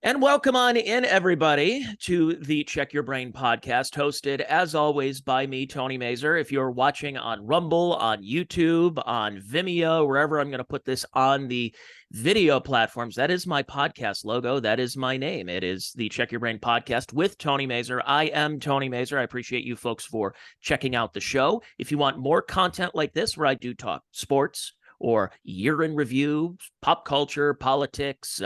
And welcome on in, everybody, to the Check Your Brain podcast, hosted, as always, by me, Tony Mazur. If you're watching on Rumble, on YouTube, on Vimeo, wherever I'm going to put this on the video platforms, that is my podcast logo. That is my name. It is the Check Your Brain podcast with Tony Mazur. I am Tony Mazur. I appreciate you folks for checking out the show. If you want more content like this, where I do talk sports, or year in review, pop culture, politics,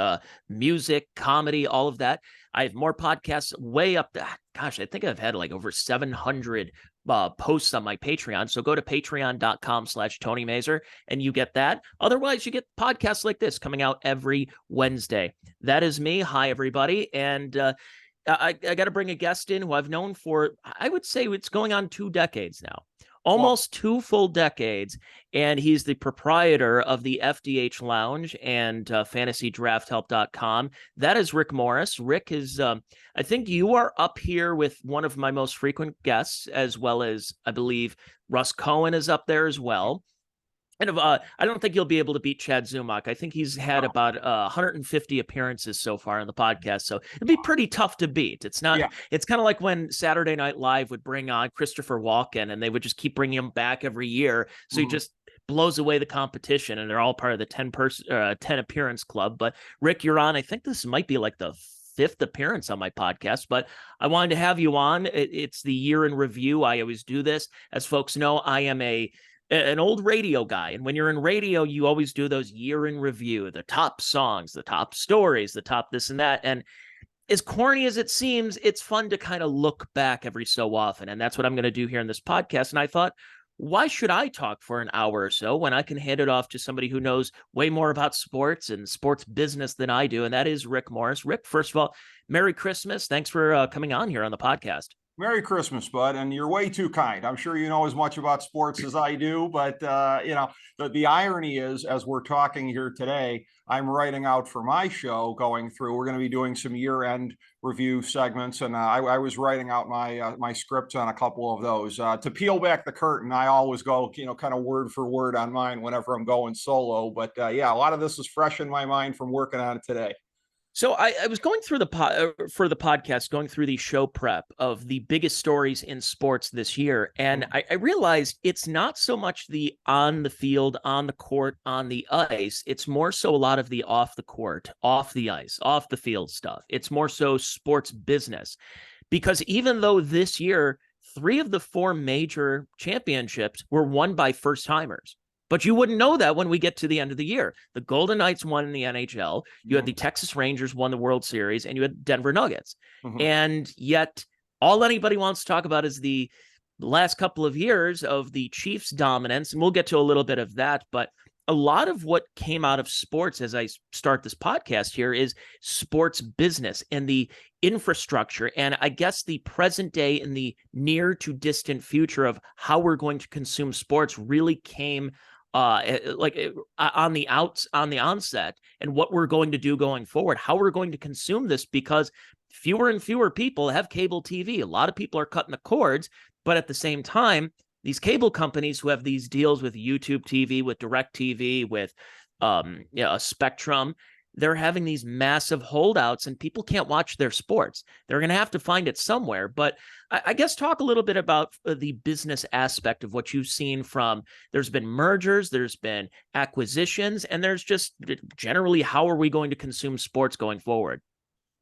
music, comedy, all of that. I have more podcasts way up there. Gosh, I think I've had like over 700 posts on my Patreon. So go to patreon.com/Tony Mazur and you get that. Otherwise, you get podcasts like this coming out every Wednesday. That is me. Hi, everybody. And I got to bring a guest in who I've known for, I would say it's going on 2 decades now. Almost 2 full decades, and he's the proprietor of the FDH Lounge and fantasydrafthelp.com. That is Rick Morris. Rick is, I think you are up here with one of my most frequent guests, as well as, I believe, Russ Cohen is up there as well. And I don't think you'll be able to beat Chad Zumock. I think he's had about 150 appearances so far on the podcast, so it'd be pretty tough to beat. It's not. Yeah. It's kind of like when Saturday Night Live would bring on Christopher Walken, and they would just keep bringing him back every year. So he just blows away the competition, and they're all part of the 10 appearance club. But Rick, you're on. I think this might be like the 5th appearance on my podcast, but I wanted to have you on. It's the year in review. I always do this. As folks know, I am an old radio guy. And when you're in radio, you always do those year in review, the top songs, the top stories, the top this and that. And as corny as it seems, it's fun to kind of look back every so often. And that's what I'm going to do here in this podcast. And I thought, why should I talk for an hour or so when I can hand it off to somebody who knows way more about sports and sports business than I do? And that is Rick Morris. Rick, first of all, Merry Christmas. Thanks for coming on here on the podcast. Merry Christmas, bud. And you're way too kind. I'm sure you know as much about sports as I do, but the irony is, as we're talking here today, I'm writing out for my show going through. We're going to be doing some year-end review segments, and I was writing out my scripts on a couple of those. To peel back the curtain, I always go, kind of word for word on mine whenever I'm going solo. But a lot of this is fresh in my mind from working on it today. So I was going through for the podcast, going through the show prep of the biggest stories in sports this year. And I realized it's not so much the on the field, on the court, on the ice. It's more so a lot of the off the court, off the ice, off the field stuff. It's more so sports business, because even though this year, 3 of the 4 major championships were won by first timers. But you wouldn't know that when we get to the end of the year. The Golden Knights won in the NHL. You had the Texas Rangers won the World Series, and you had Denver Nuggets. And yet all anybody wants to talk about is the last couple of years of the Chiefs' dominance. And we'll get to a little bit of that. But a lot of what came out of sports as I start this podcast here is sports business and the infrastructure. And I guess the present day and the near to distant future of how we're going to consume sports really came on the onset, and what we're going to do going forward, how we're going to consume this, because fewer and fewer people have cable TV. A lot of people are cutting the cords, but at the same time, these cable companies who have these deals with YouTube TV, with DirecTV, with Spectrum, they're having these massive holdouts, and people can't watch their sports. They're going to have to find it somewhere. But I guess talk a little bit about the business aspect of what you've seen from, there's been mergers, there's been acquisitions, and there's just generally, how are we going to consume sports going forward?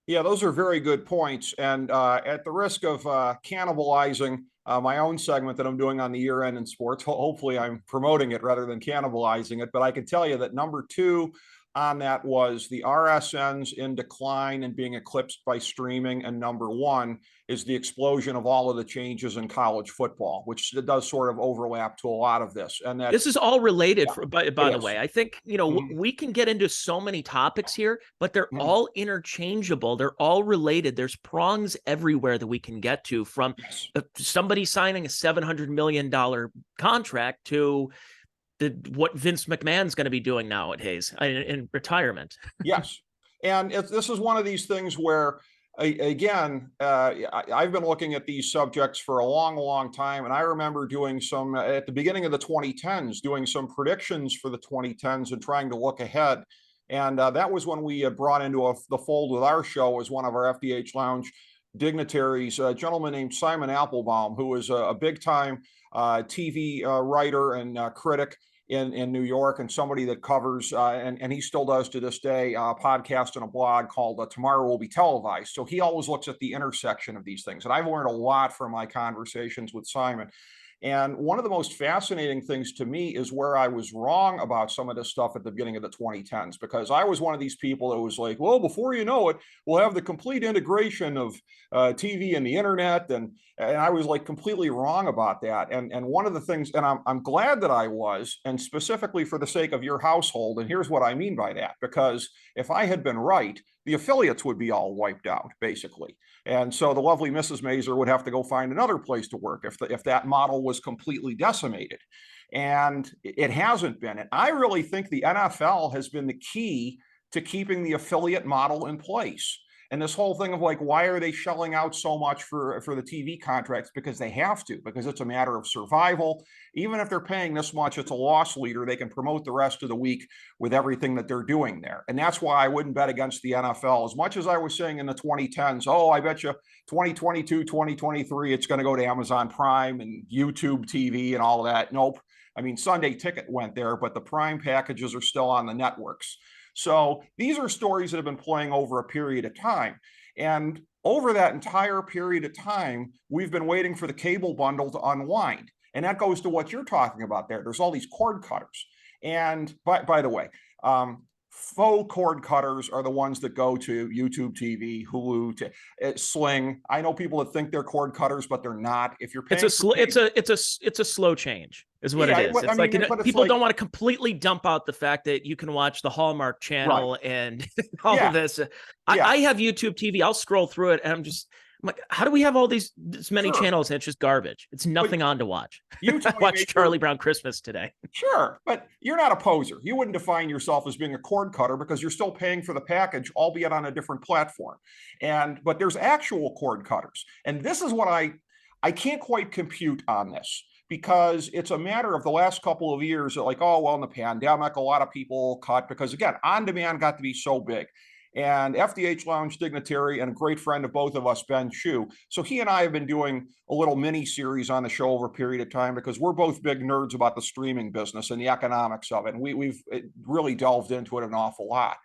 Yeah, those are very good points. And at the risk of cannibalizing my own segment that I'm doing on the year end in sports, hopefully I'm promoting it rather than cannibalizing it. But I can tell you that number 2 on that was the RSNs in decline and being eclipsed by streaming. And number 1 is the explosion of all of the changes in college football, which does sort of overlap to a lot of this. And that this is all related, by the way. I think, we can get into so many topics here, but they're all interchangeable. They're all related. There's prongs everywhere that we can get to, from somebody signing a $700 million contract to what Vince McMahon's going to be doing nowadays in retirement. Yes. And this is one of these things where, again, I've been looking at these subjects for a long, long time. And I remember doing some, at the beginning of the 2010s, doing some predictions for the 2010s and trying to look ahead. And that was when we brought into the fold with our show as one of our FDH Lounge dignitaries, a gentleman named Simon Applebaum, who is a big time TV writer and critic in New York, and somebody that covers, and he still does to this day, a podcast and a blog called Tomorrow Will Be Televised. So he always looks at the intersection of these things. And I've learned a lot from my conversations with Simon. And one of the most fascinating things to me is where I was wrong about some of this stuff at the beginning of the 2010s, because I was one of these people that was like, well, before you know it, we'll have the complete integration of TV and the internet. And I was like completely wrong about that. And one of the things, and I'm glad that I was, and specifically for the sake of your household, and here's what I mean by that, because if I had been right, the affiliates would be all wiped out, basically. And so the lovely Mrs. Mazur would have to go find another place to work if that model was completely decimated. And it hasn't been. And I really think the NFL has been the key to keeping the affiliate model in place. And this whole thing of like, why are they shelling out so much for the TV contracts? Because they have to, because it's a matter of survival. Even if they're paying this much, it's a loss leader. They can promote the rest of the week with everything that they're doing there. And that's why I wouldn't bet against the NFL. As much as I was saying in the 2010s, oh, I bet you 2022, 2023, it's going to go to Amazon Prime and YouTube TV and all of that. Nope. I mean, Sunday Ticket went there, but the Prime packages are still on the networks. So these are stories that have been playing over a period of time. And over that entire period of time, we've been waiting for the cable bundle to unwind. And that goes to what you're talking about there. There's all these cord cutters. And by the way, faux cord cutters are the ones that go to YouTube TV, Hulu, to Sling. I know people that think they're cord cutters, but they're not. If you're paying, it's a slow change, is what it is. It's like people don't want to completely dump out the fact that you can watch the Hallmark Channel and all of this. I have YouTube TV. I'll scroll through it, and I'm like, how do we have all this many channels? And it's just garbage. It's nothing on to watch. I watched Charlie Brown Christmas today. Sure, but you're not a poser. You wouldn't define yourself as being a cord cutter because you're still paying for the package, albeit on a different platform. But there's actual cord cutters. And this is what I can't quite compute on this, because it's a matter of the last couple of years that like, oh, well, in the pandemic, a lot of people cut because, again, on-demand got to be so big. And FDH Lounge dignitary and a great friend of both of us, Ben Chu. So he and I have been doing a little mini series on the show over a period of time because we're both big nerds about the streaming business and the economics of it. And we've really delved into it an awful lot.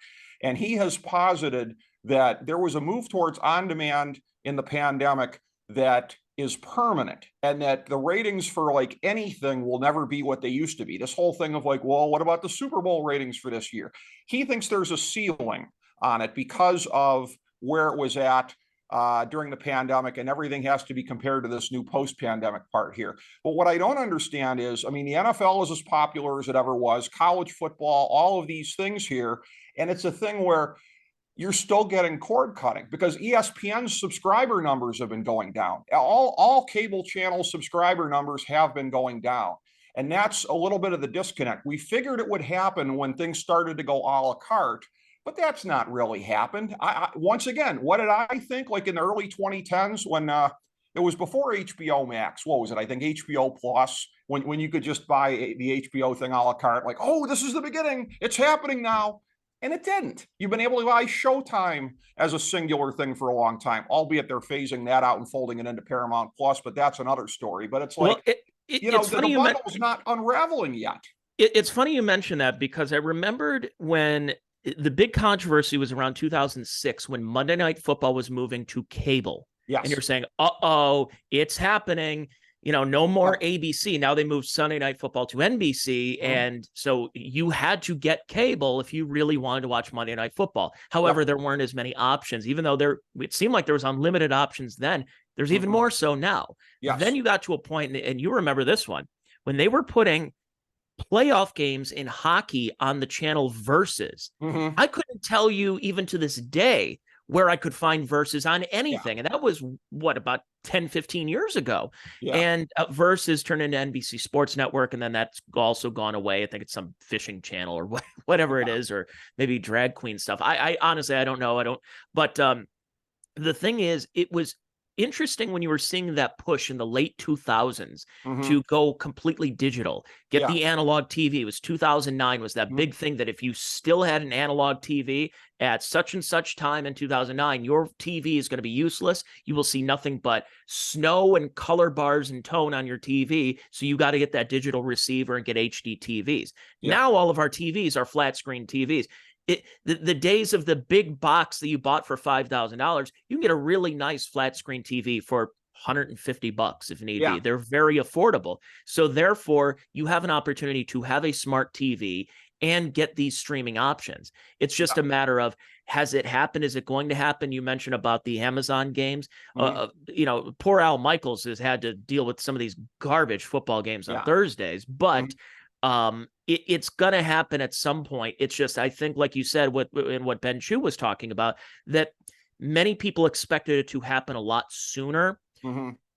And he has posited that there was a move towards on-demand in the pandemic that is permanent, and that the ratings for like anything will never be what they used to be. This whole thing of like, well, what about the Super Bowl ratings for this year? He thinks there's a ceiling on it because of where it was at during the pandemic, and everything has to be compared to this new post-pandemic part here. But what I don't understand is, I mean, the NFL is as popular as it ever was, college football, all of these things here, and it's a thing where you're still getting cord cutting because ESPN's subscriber numbers have been going down. All cable channel subscriber numbers have been going down. And that's a little bit of the disconnect. We figured it would happen when things started to go a la carte, but that's not really happened. Once again, what did I think? Like in the early 2010s when it was before HBO Max, what was it? I think HBO Plus, when you could just buy the HBO thing a la carte, like, oh, this is the beginning. It's happening now. And it didn't. You've been able to buy Showtime as a singular thing for a long time, albeit they're phasing that out and folding it into Paramount Plus, but that's another story. But it's like, it's funny the bundle's not unraveling yet. It's funny you mention that, because I remembered when the big controversy was around 2006 when Monday Night Football was moving to cable. Yes. And you're saying, uh-oh, it's happening. No more ABC. Now they moved Sunday Night Football to NBC. And so you had to get cable if you really wanted to watch Monday Night Football. However, there weren't as many options, even though it seemed like there was unlimited options then. There's even more so now. Yes. Then you got to a point, and you remember this one, when they were putting playoff games in hockey on the channel Versus. I couldn't tell you even to this day where I could find Versus on anything. And that was about 10, 15 years ago. And Versus turned into NBC Sports Network. And then that's also gone away. I think it's some fishing channel or whatever it is, or maybe drag queen stuff. I honestly, I don't know. But the thing is, it was interesting when you were seeing that push in the late 2000s Mm-hmm. to go completely digital, get Yeah. the analog TV. It was 2009 was that big thing that if you still had an analog TV at such and such time in 2009, your TV is going to be useless. You will see nothing but snow and color bars and tone on your TV. So you got to get that digital receiver and get HD TVs. Yeah. Now all of our TVs are flat screen TVs. The days of the big box that you bought for $5,000, you can get a really nice flat screen TV for $150 if need Yeah. be. They're very affordable. So therefore, you have an opportunity to have a smart TV and get these streaming options. It's just a matter of, has it happened? Is it going to happen? You mentioned about the Amazon games. Poor Al Michaels has had to deal with some of these garbage football games on Thursdays, but it's going to happen at some point. It's just, I think, like you said, what Ben Chu was talking about, that many people expected it to happen a lot sooner.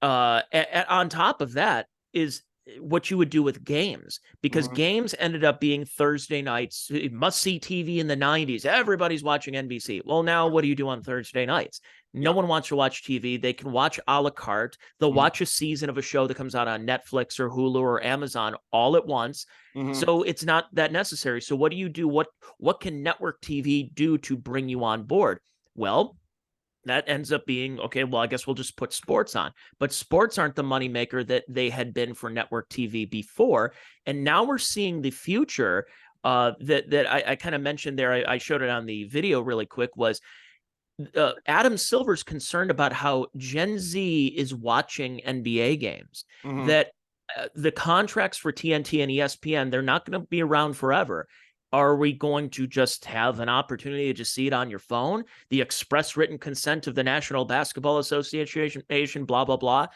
On top of that is what you would do with games, because games ended up being Thursday nights, must-see TV in the 90s. Everybody's watching NBC. Well, now what do you do on Thursday nights? No one wants to watch TV. They can watch a la carte. They'll watch a season of a show that comes out on Netflix or Hulu or Amazon all at once. So it's not that necessary. So what do you do? What can network TV do to bring you on board? Well, that ends up being, okay, well, I guess we'll just put sports on. But sports aren't the moneymaker that they had been for network TV before. And now we're seeing the future that I kind of mentioned there. I showed it on the video really quick, was Adam Silver's concerned about how Gen Z is watching NBA games, that the contracts for TNT and ESPN, they're not going to be around forever. Are we going to just have an opportunity to just see it on your phone? The express written consent of the National Basketball Association, blah, blah, blah.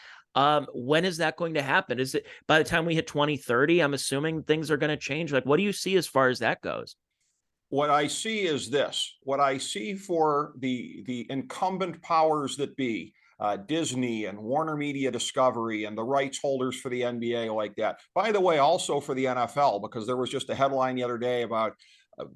When is that going to happen? Is it by the time we hit 2030? I'm assuming things are going to change. Like, what do you see as far as that goes? What I see is this. What I see for the incumbent powers that be, Disney and Warner Media Discovery and the rights holders for the NBA like that. By the way, also for the NFL, because there was just a headline the other day about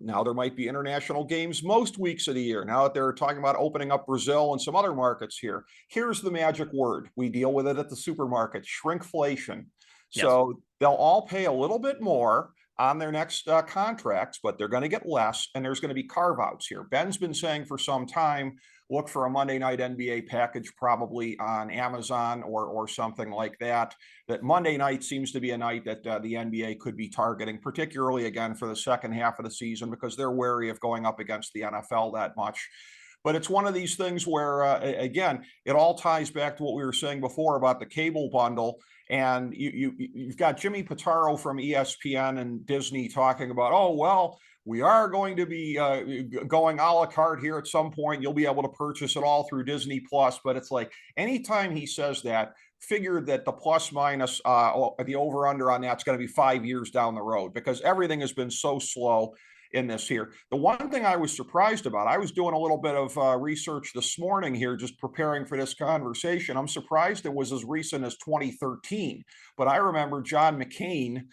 now there might be international games most weeks of the year. Now that they're talking about opening up Brazil and some other markets here. Here's the magic word. We deal with it at the supermarket: shrinkflation. So they'll all pay a little bit more on their next contracts, but they're going to get less, and there's going to be carve-outs here. Ben's been saying for some time, look for a Monday night NBA package probably on Amazon or something like that. That Monday night seems to be a night that the NBA could be targeting, particularly again for the second half of the season, because they're wary of going up against the NFL that much. But it's one of these things where, again, it all ties back to what we were saying before about the cable bundle. And you've got Jimmy Pitaro from ESPN and Disney talking about, oh, well, we are going to be going a la carte here at some point. You'll be able to purchase it all through Disney Plus. But it's like anytime he says that, figure that the plus minus, the over under on that's going to be 5 years down the road, because everything has been so slow in this here. The one thing I was surprised about, I was doing a little bit of research this morning here, just preparing for this conversation. I'm surprised it was as recent as 2013, but I remember John McCain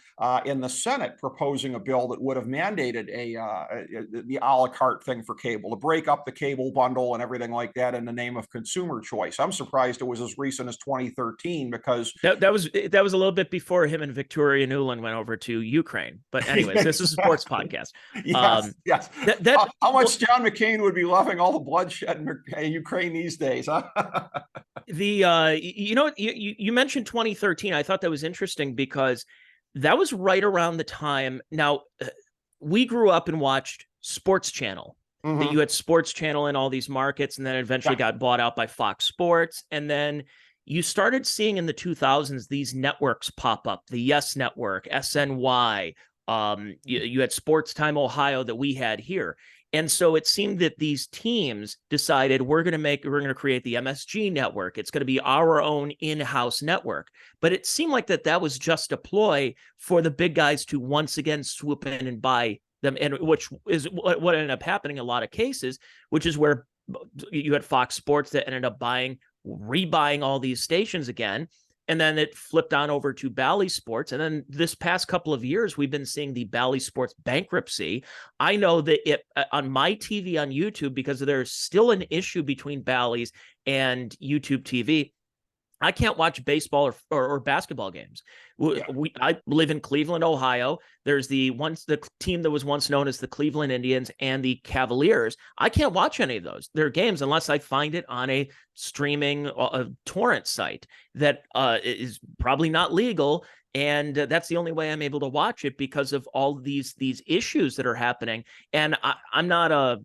in the Senate proposing a bill that would have mandated the a la carte thing for cable, to break up the cable bundle and everything like that in the name of consumer choice. I'm surprised it was as recent as 2013, because that was a little bit before him and Victoria Nuland went over to Ukraine. But anyways, this is a sports podcast. Yes. How much John McCain would be loving all the bloodshed in Ukraine these days, huh? You mentioned 2013. I thought that was interesting because that was right around the time. Now, we grew up and watched Sports Channel. That you had Sports Channel in all these markets, and then eventually got bought out by Fox Sports. And then you started seeing in the 2000s these networks pop up: the Yes Network, SNY. You had Sports Time Ohio that we had here. And so it seemed that these teams decided we're going to create the MSG network. It's going to be our own in-house network. But it seemed like that was just a ploy for the big guys to once again swoop in and buy them, and which is what ended up happening in a lot of cases, which is where you had Fox Sports that ended up rebuying all these stations again. And then it flipped on over to Bally Sports. And then this past couple of years, we've been seeing the Bally Sports bankruptcy. I know that it on my TV on YouTube, because there's still an issue between Bally's and YouTube TV. I can't watch baseball or basketball games. Yeah. I live in Cleveland, Ohio. There's the team that was once known as the Cleveland Indians and the Cavaliers. I can't watch any of their games unless I find it on a streaming torrent site that is probably not legal. And that's the only way I'm able to watch it, because of all these issues that are happening. And I'm not a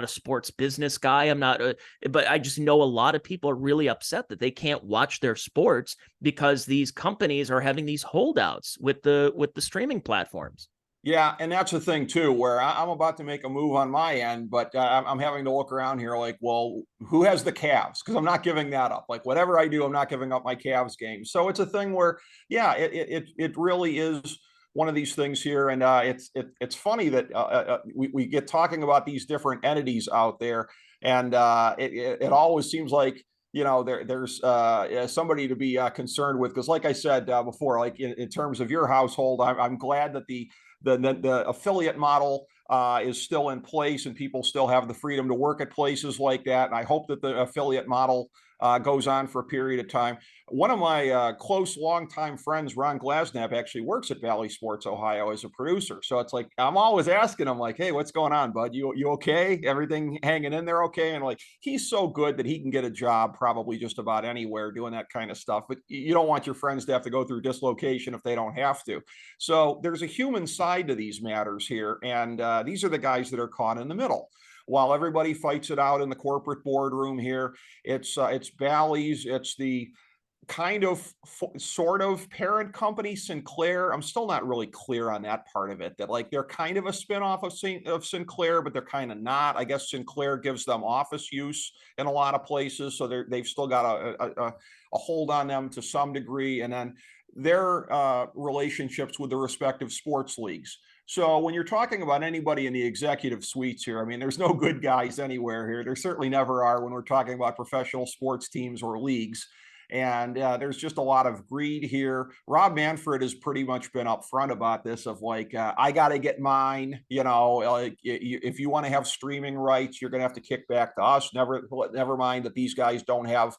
sports business guy. But I just know a lot of people are really upset that they can't watch their sports because these companies are having these holdouts with the streaming platforms. Yeah, and that's the thing too, where I'm about to make a move on my end, but I'm having to look around here like, well, who has the Cavs? Because I'm not giving that up. Like whatever I do, I'm not giving up my Cavs game. So it's a thing where, yeah, it really is one of these things here, and it's funny that we get talking about these different entities out there, and it always seems like there's somebody to be concerned with, because like I said before, like in terms of your household, I'm glad that the affiliate model is still in place and people still have the freedom to work at places like that. And I hope that the affiliate model goes on for a period of time. One of my close longtime friends, Ron Glasnap, actually works at Bally Sports Ohio as a producer. So it's like I'm always asking him, like, "Hey, what's going on, bud? You okay? Everything hanging in there okay?" And like he's so good that he can get a job probably just about anywhere doing that kind of stuff. But you don't want your friends to have to go through dislocation if they don't have to. So there's a human side to these matters here, and these are the guys that are caught in the middle. While everybody fights it out in the corporate boardroom here, it's Bally's, it's the kind of sort of parent company Sinclair. I'm still not really clear on that part of it, that like they're kind of a spinoff of Sinclair, but they're kind of not. I guess Sinclair gives them office use in a lot of places, so they've still got a hold on them to some degree, and then their relationships with the respective sports leagues. So when you're talking about anybody in the executive suites here, I mean, there's no good guys anywhere here. There certainly never are when we're talking about professional sports teams or leagues. And there's just a lot of greed here. Rob Manfred has pretty much been upfront about this, of like, I got to get mine. Like if you want to have streaming rights, you're going to have to kick back to us. Never mind that these guys don't have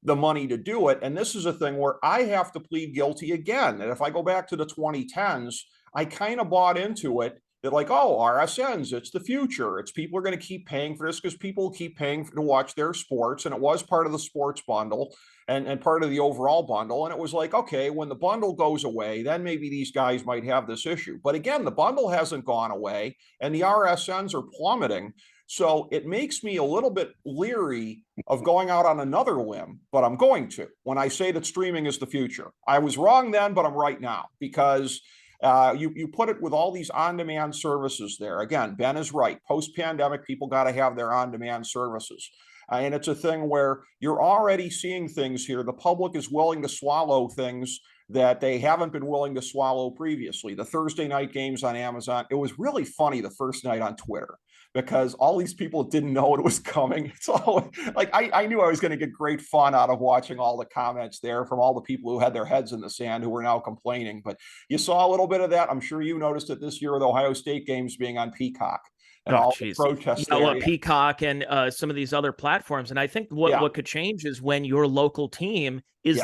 the money to do it. And this is a thing where I have to plead guilty again. And if I go back to the 2010s, I kind of bought into it that like, oh, RSNs, it's the future. It's people are going to keep paying for this because people keep paying to watch their sports. And it was part of the sports bundle and part of the overall bundle. And it was like, okay, when the bundle goes away, then maybe these guys might have this issue. But again, the bundle hasn't gone away and the RSNs are plummeting. So it makes me a little bit leery of going out on another limb, but I'm going to, when I say that streaming is the future. I was wrong then, but I'm right now, because you put it with all these on-demand services there. Again, Ben is right. Post-pandemic, people got to have their on-demand services. And it's a thing where you're already seeing things here. The public is willing to swallow things that they haven't been willing to swallow previously. The Thursday night games on Amazon, it was really funny the first night on Twitter, because all these people didn't know it was coming. It's all like I knew I was going to get great fun out of watching all the comments there from all the people who had their heads in the sand who were now complaining. But you saw a little bit of that. I'm sure you noticed it this year with Ohio State games being on Peacock and all the protests there. Peacock and some of these other platforms. And I think what could change is when your local team is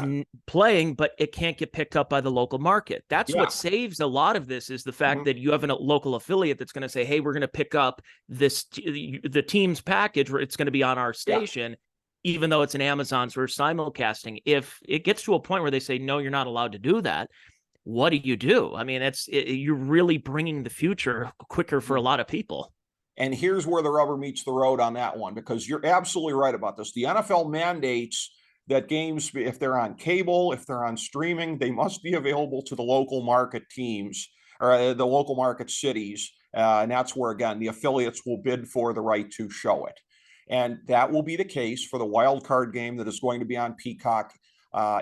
playing, but it can't get picked up by the local market. That's what saves a lot of this, is the fact that you have a local affiliate that's going to say, hey, we're going to pick up the team's package where it's going to be on our station, even though it's an Amazon's or simulcasting. If it gets to a point where they say, no, you're not allowed to do that, what do? I mean, you're really bringing the future quicker for a lot of people. And here's where the rubber meets the road on that one, because you're absolutely right about this. The NFL mandates that games, if they're on cable, if they're on streaming, they must be available to the local market teams or the local market cities. And that's where, again, the affiliates will bid for the right to show it. And that will be the case for the wild card game that is going to be on Peacock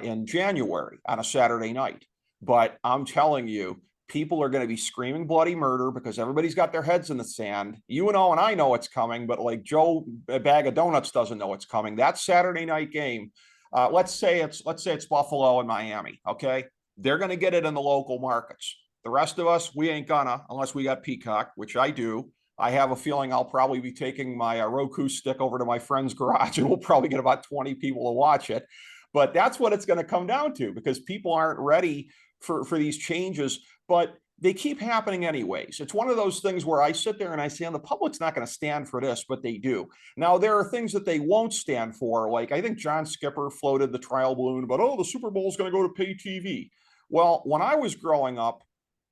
in January on a Saturday night. But I'm telling you, people are going to be screaming bloody murder because everybody's got their heads in the sand. You know, and I know it's coming, but like Joe Bag of Donuts doesn't know it's coming. That Saturday night game let's say it's Buffalo and Miami. Okay, they're going to get it in the local markets. The rest of us, we ain't gonna, unless we got Peacock, which I do. I have a feeling I'll probably be taking my Roku stick over to my friend's garage, and we'll probably get about 20 people to watch it. But that's what it's going to come down to, because people aren't ready for these changes. But they keep happening anyways. It's one of those things where I sit there and I say, the public's not going to stand for this, but they do. Now, there are things that they won't stand for. Like, I think John Skipper floated the trial balloon about, oh, the Super Bowl is going to go to pay TV. Well, when I was growing up,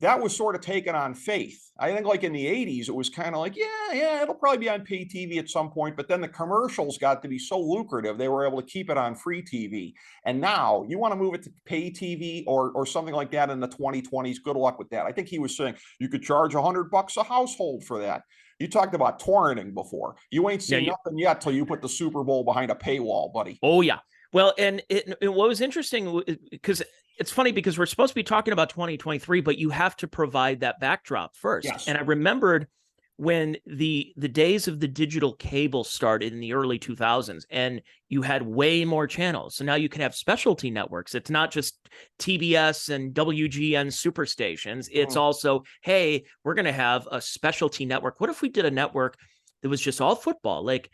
that was sort of taken on faith. I think like in the 80s, it was kind of like, yeah, it'll probably be on pay TV at some point. But then the commercials got to be so lucrative, they were able to keep it on free TV. And now you want to move it to pay TV or something like that in the 2020s. Good luck with that. I think he was saying you could charge $100 a household for that. You talked about torrenting before. You ain't seen nothing yet till you put the Super Bowl behind a paywall, buddy. Oh, yeah. Well, and what was interesting, because it's funny because we're supposed to be talking about 2023, but you have to provide that backdrop first. Yes. And I remembered when the days of the digital cable started in the early 2000s, and you had way more channels. So now you can have specialty networks. It's not just TBS and WGN superstations. It's also, hey, we're going to have a specialty network. What if we did a network that was just all football, like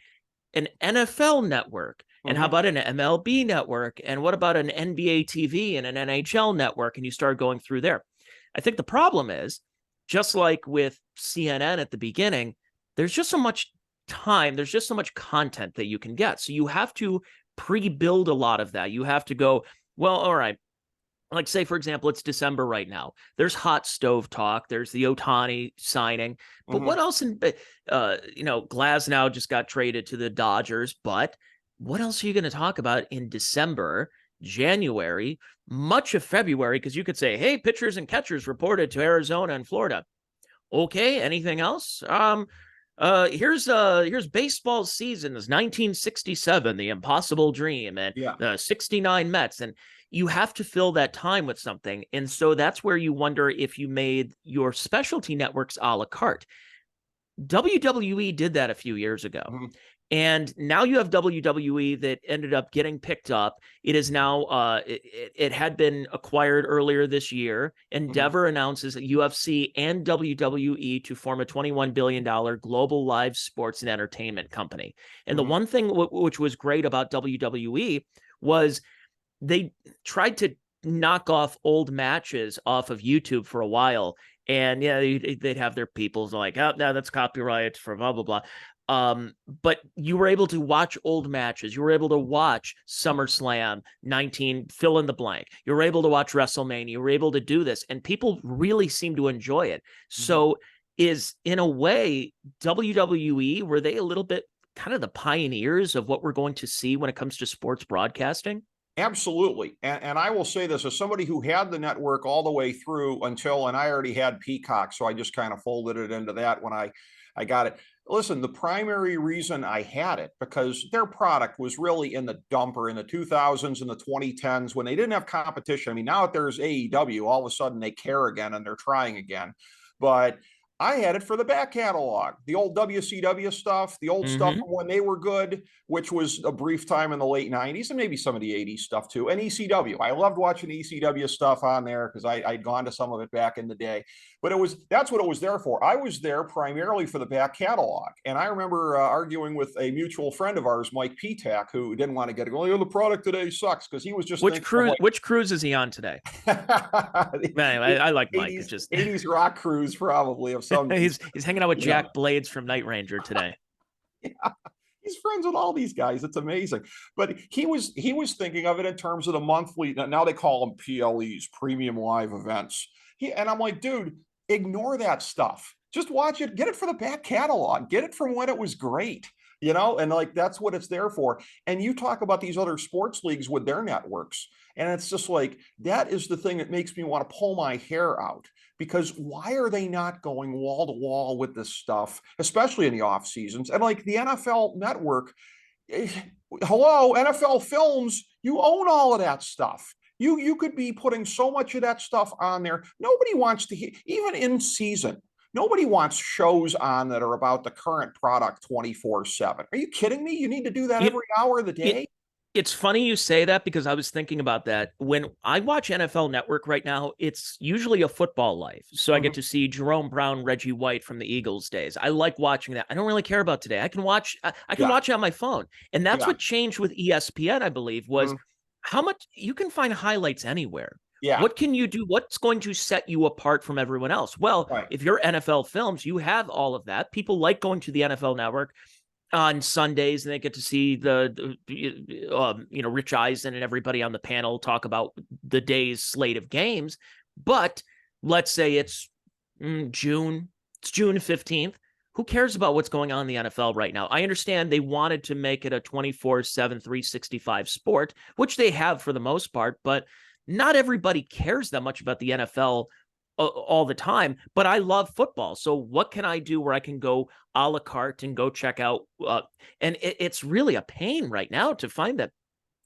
an NFL network? And how about an MLB network? And what about an NBA TV and an NHL network? And you start going through there. I think the problem is, just like with CNN at the beginning, there's just so much time, there's just so much content that you can get. So you have to pre-build a lot of that. You have to go, well, all right, like say, for example, it's December right now. There's hot stove talk. There's the Ohtani signing. But what else Glasnow just got traded to the Dodgers, but what else are you going to talk about in December, January, much of February? Because you could say, hey, pitchers and catchers reported to Arizona and Florida. Okay, anything else? Here's baseball seasons, 1967, the impossible dream, and the 69 Mets. And you have to fill that time with something. And so that's where you wonder if you made your specialty networks a la carte. WWE did that a few years ago. And now you have WWE that ended up getting picked up. It is now, it had been acquired earlier this year. Endeavor announces that UFC and WWE to form a $21 billion global live sports and entertainment company. And the one thing which was great about WWE was they tried to knock off old matches off of YouTube for a while. And yeah, they'd have their people like, oh, no, that's copyright for blah, blah, blah. But you were able to watch old matches. You were able to watch SummerSlam 19, fill in the blank. You were able to watch WrestleMania. You were able to do this, and people really seem to enjoy it. So is, in a way, WWE, were they a little bit kind of the pioneers of what we're going to see when it comes to sports broadcasting? Absolutely. And I will say this as somebody who had the network all the way through until, and I already had Peacock, so I just kind of folded it into that when I got it. Listen, the primary reason I had it, because their product was really in the dumper in the 2000s and the 2010s when they didn't have competition. I mean, now that there's AEW, all of a sudden they care again and they're trying again. But I had it for the back catalog, the old WCW stuff, the old stuff from when they were good, which was a brief time in the late 90s and maybe some of the 80s stuff too, and ECW. I loved watching ECW stuff on there because I'd gone to some of it back in the day. But that's what it was there for. I was there primarily for the back catalog. And I remember arguing with a mutual friend of ours, Mike Petak, who didn't want to get it going. Oh, the product today sucks, because he was just which cruise is he on today? Man, I like Mike. 80s, it's just 80s rock cruise probably of some. he's hanging out with Jack Blades from Night Ranger today. Yeah. He's friends with all these guys. It's amazing. But he was thinking of it in terms of the monthly. Now they call them PLEs, premium live events. And I'm like, dude, ignore that stuff. Just watch it. Get it for the back catalog. Get it from when it was great. And like, that's what it's there for. And you talk about these other sports leagues with their networks. And it's just like, that is the thing that makes me want to pull my hair out, because why are they not going wall to wall with this stuff, especially in the off seasons? And like the NFL network, hello, NFL Films, you own all of that stuff. You could be putting so much of that stuff on there. Nobody wants to hear, even in season. Nobody wants shows on that are about the current product 24/7. Are you kidding me? You need to do that every hour of the day. It's funny you say that because I was thinking about that. When I watch NFL Network right now, it's usually a football life. So I get Mhm. to see Jerome Brown, Reggie White from the Eagles days. I like watching that. I don't really care about today. I can Yeah, watch it on my phone. And that's yeah, what changed with ESPN, I believe, was mhm, how much you can find highlights anywhere. yeah, What can you do? What's going to set you apart from everyone else? Well, right. if you're NFL Films, you have all of that. People like going to the NFL Network on Sundays, and they get to see Rich Eisen and everybody on the panel talk about the day's slate of games. But let's say it's June, it's June 15th. Who cares about what's going on in the NFL right now? I understand they wanted to make it a 24/7, 365 sport, which they have for the most part, but not everybody cares that much about the NFL all the time, but I love football. So what can I do where I can go a la carte and go check out? And it's really a pain right now to find that.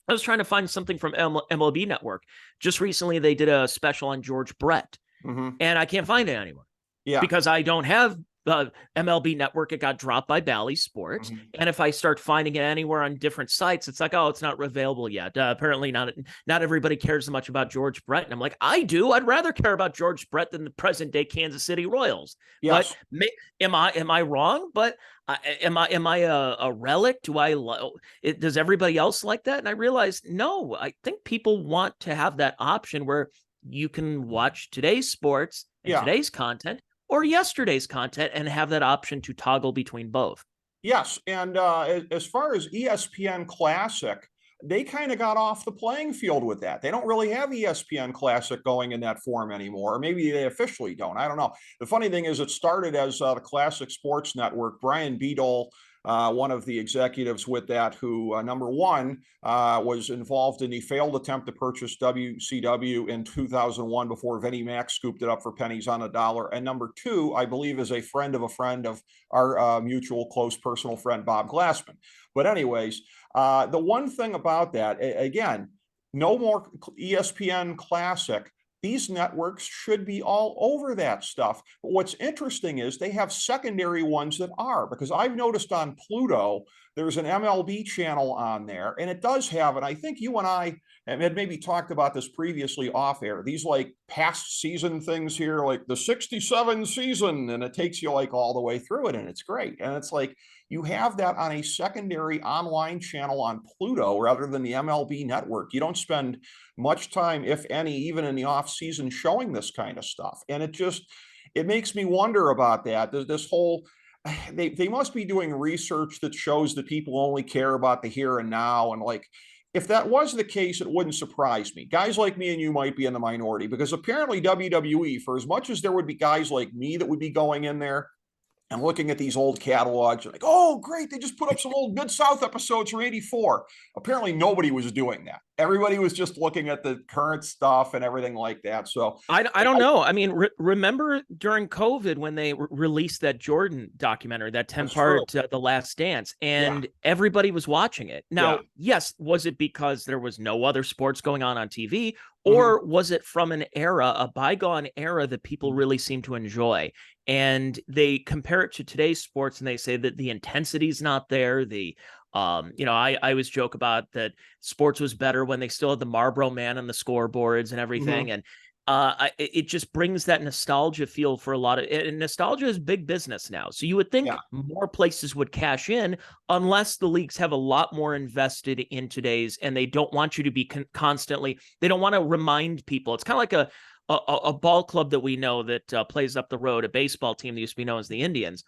I was trying to find something from MLB Network. Just recently, they did a special on George Brett, Hmm. and I can't find it anywhere Yeah. because I don't have the MLB Network. It got dropped by Bally Sports, Mhm. and if I start finding it anywhere on different sites, it's like, oh, it's not available yet. Apparently, not everybody cares so much about George Brett, and I'm like, I do. I'd rather care about George Brett than the present day Kansas City Royals. But Yes. am I wrong? But am I a relic? Does everybody else like that? And I realized no. I think people want to have that option where you can watch today's sports and Yeah. today's content or yesterday's content and have that option to toggle between both. Yes, and as far as ESPN Classic, they kind of got off the playing field with that. They don't really have ESPN Classic going in that form anymore, or maybe they officially don't. I don't know. The funny thing is, it started as the Classic Sports Network. Brian Beadle, one of the executives with that, who number one was involved in the failed attempt to purchase WCW in 2001 before Vinnie Mac scooped it up for pennies on a dollar, and number two, I believe, is a friend of our mutual close personal friend, Bob Glassman. But, anyways, the one thing about that, again, no more ESPN Classic. These networks should be all over that stuff. But what's interesting is they have secondary ones that are, because I've noticed on Pluto, there's an MLB channel on there, and it does have, and I think you and I had maybe talked about this previously off air, these like past season things here, like the 67 season, and it takes you like all the way through it, and it's great. And it's like you have that on a secondary online channel on Pluto rather than the MLB network. You don't spend much time, if any, even in the off season, showing this kind of stuff. And it makes me wonder about that. This whole they must be doing research that shows that people only care about the here and now. And like, if that was the case, it wouldn't surprise me. Guys like me and you might be in the minority because apparently WWE, for as much as there would be guys like me that would be going in there and looking at these old catalogs, like, oh, great, they just put up some old Mid South episodes from '84. Apparently, nobody was doing that. Everybody was just looking at the current stuff and everything like that. So, I don't know. I mean, remember during COVID when they released that Jordan documentary, that 10 that's true. part The Last Dance, Yeah, and everybody was watching it. yeah. Now, yes, was it because there was no other sports going on TV, Hmm. or was it from an era, a bygone era that people really seem to enjoy? And they compare it to today's sports and they say that the intensity is not there. I always joke about that sports was better when they still had the Marlboro Man on the scoreboards and Hmm. everything. And it just brings that nostalgia feel for a lot of it. And nostalgia is big business now. So you would Yeah, think more places would cash in unless the leagues have a lot more invested in today's and they don't want you to be constantly, they don't want to remind people. It's kind of like a ball club that we know that plays up the road, a baseball team that used to be known as the Indians,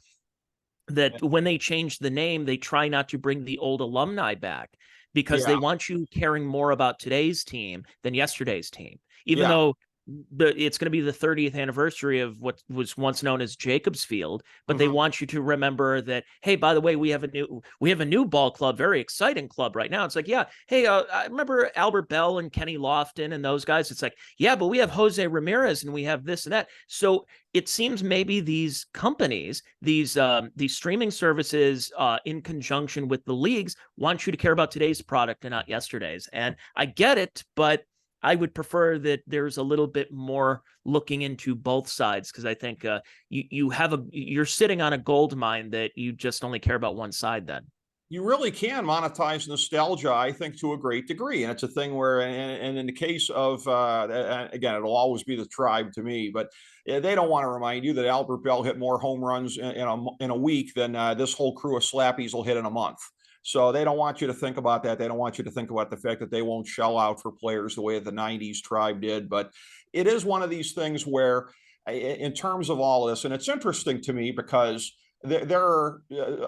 that when they change the name, they try not to bring the old alumni back because yeah, they want you caring more about today's team than yesterday's team. Even yeah. though it's going to be the 30th anniversary of what was once known as Jacobs Field, but they Hmm. want you to remember that, hey, by the way, we have a new ball club, very exciting club right now. It's like, yeah, hey, I remember Albert Bell and Kenny Lofton and those guys. It's like, yeah, but we have Jose Ramirez and we have this and that. So it seems maybe these companies, these streaming services, in conjunction with the leagues, want you to care about today's product and not yesterday's. And I get it, but I would prefer that there's a little bit more looking into both sides because I think you're sitting on a gold mine that you just only care about one side then. You really can monetize nostalgia, I think, to a great degree. And it's a thing where, and in the case of, again, it'll always be the Tribe to me, but they don't want to remind you that Albert Bell hit more home runs in a week than this whole crew of slappies will hit in a month. So they don't want you to think about that. They don't want you to think about the fact that they won't shell out for players the way that the 90s Tribe did. But it is one of these things where, in terms of all this, and it's interesting to me because there are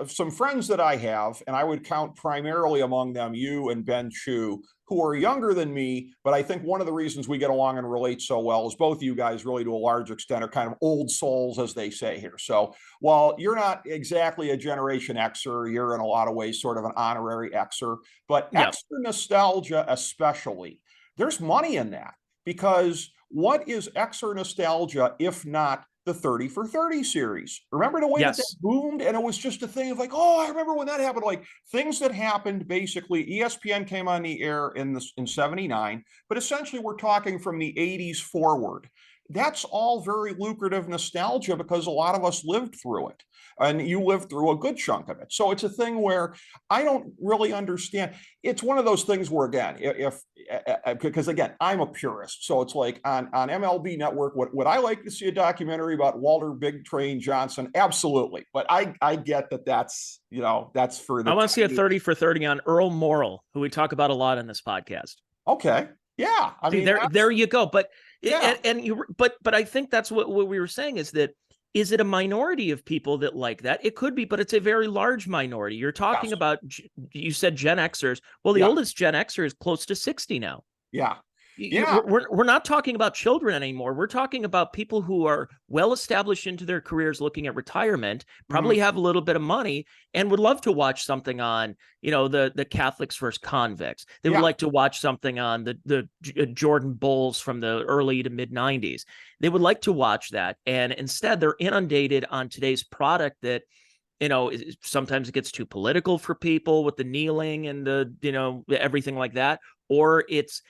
some friends that I have, and I would count primarily among them you and Ben Chu, who are younger than me. But I think one of the reasons we get along and relate so well is both of you guys, really to a large extent, are kind of old souls, as they say here. So while you're not exactly a Generation Xer, you're in a lot of ways sort of an honorary Xer, but Yeah. Xer nostalgia especially, there's money in that, because what is Xer nostalgia if not the 30 for 30 series? Remember the way that Yes. boomed? And it was just a thing of like, oh, I remember when that happened. Like things that happened, basically, ESPN came on the air in 79, but essentially we're talking from the 80s forward. That's all very lucrative nostalgia because a lot of us lived through it. And you lived through a good chunk of it. So it's a thing where I don't really understand. It's one of those things where, again, if because again, I'm a purist. So it's like on MLB Network, would I like to see a documentary about Walter Big Train Johnson? Absolutely. But I get that that's, that's for the I want to see a tiny. 30 for 30 on Earl Morrill, who we talk about a lot in this podcast. Okay. Yeah. I See, mean, there you go. But yeah. but I think that's what we were saying is that, is it a minority of people that like that? It could be, but it's a very large minority. You're talking Yes. about, you said Gen Xers. Well, the Yeah. oldest Gen Xer is close to 60 now. Yeah. Yeah. We're not talking about children anymore. We're talking about people who are well established into their careers, looking at retirement, probably Mhm. have a little bit of money, and would love to watch something on, the Catholics versus convicts. They would Yeah. like to watch something on the Jordan Bulls from the early to mid 90s. They would like to watch that, and instead they're inundated on today's product that, sometimes it gets too political for people with the kneeling and the everything like that, or it's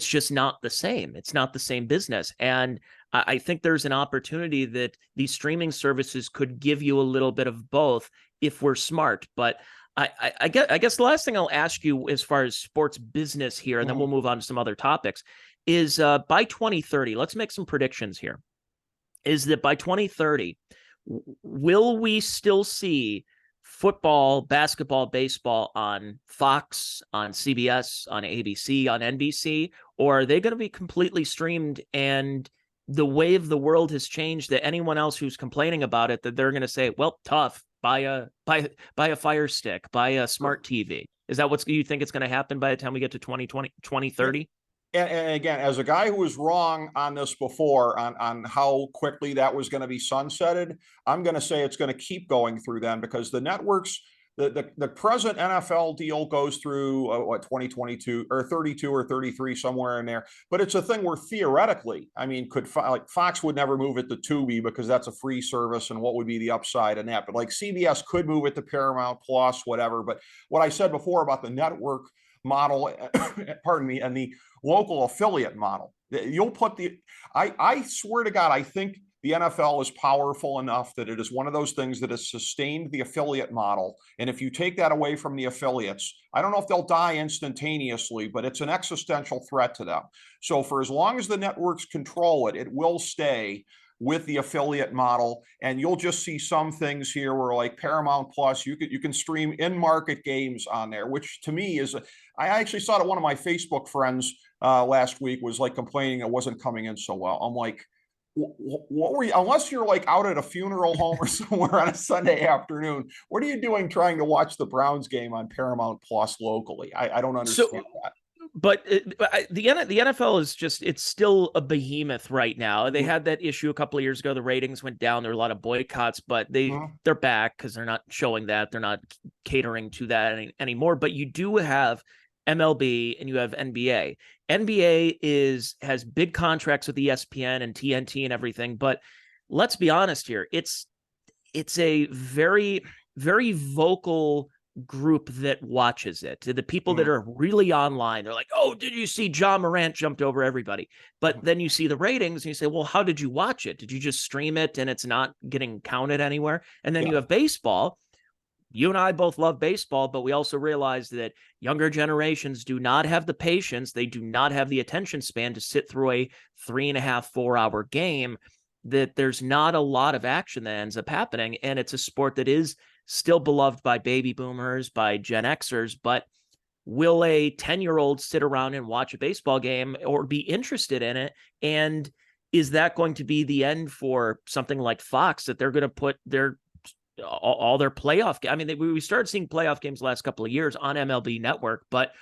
just not the same. It's not the same business. And I think there's an opportunity that these streaming services could give you a little bit of both if we're smart. But I guess the last thing I'll ask you as far as sports business here, and then we'll move on to some other topics, is by 2030, let's make some predictions here. Is that by 2030, will we still see football, basketball, baseball on Fox, on CBS, on ABC, on NBC, or are they going to be completely streamed? And the way of the world has changed that anyone else who's complaining about it, that they're going to say, well, tough, buy a Fire Stick, buy a smart TV. Is that what you think it's going to happen by the time we get to 2020, 2030? And again, as a guy who was wrong on this before on how quickly that was going to be sunsetted, I'm going to say it's going to keep going through then, because the networks, the present NFL deal goes through 2022 or 32 or 33, somewhere in there. But it's a thing where theoretically, I mean, like Fox would never move it to Tubi because that's a free service, and what would be the upside in that? But like CBS could move it to Paramount Plus, whatever. But what I said before about the network model, pardon me, and the local affiliate model, you'll put I swear to God, I think the NFL is powerful enough that it is one of those things that has sustained the affiliate model. And if you take that away from the affiliates, I don't know if they'll die instantaneously, but it's an existential threat to them. So for as long as the networks control it, it will stay with the affiliate model. And you'll just see some things here where, like Paramount Plus, you can stream in-market games on there, which to me is I actually saw that one of my Facebook friends last week was like complaining it wasn't coming in so well. I'm like, what were you, unless you're like out at a funeral home or somewhere on a Sunday afternoon, what are you doing trying to watch the Browns game on Paramount Plus locally? I don't understand that. But the NFL is just, it's still a behemoth right now. They had that issue a couple of years ago. The ratings went down. There were a lot of boycotts, but they're back because they're not showing that. They're not catering to that anymore. But you do have MLB and you have NBA. NBA has big contracts with ESPN and TNT and everything. But let's be honest here. It's a very, very vocal group that watches it. The people that are really online, they're like, oh, did you see John Morant jumped over everybody? But then you see the ratings and you say, well, how did you watch it? Did you just stream it and it's not getting counted anywhere? And then you have baseball. you and I both love baseball, but we also realize that younger generations do not have the patience. They do not have the attention span to sit through a 3.5, 4 hour game, that there's not a lot of action that ends up happening. And it's a sport that is still beloved by baby boomers, by Gen Xers, but will a 10-year-old sit around and watch a baseball game or be interested in it? And is that going to be the end for something like Fox, that they're going to put all their playoff? I mean, we started seeing playoff games the last couple of years on MLB Network, but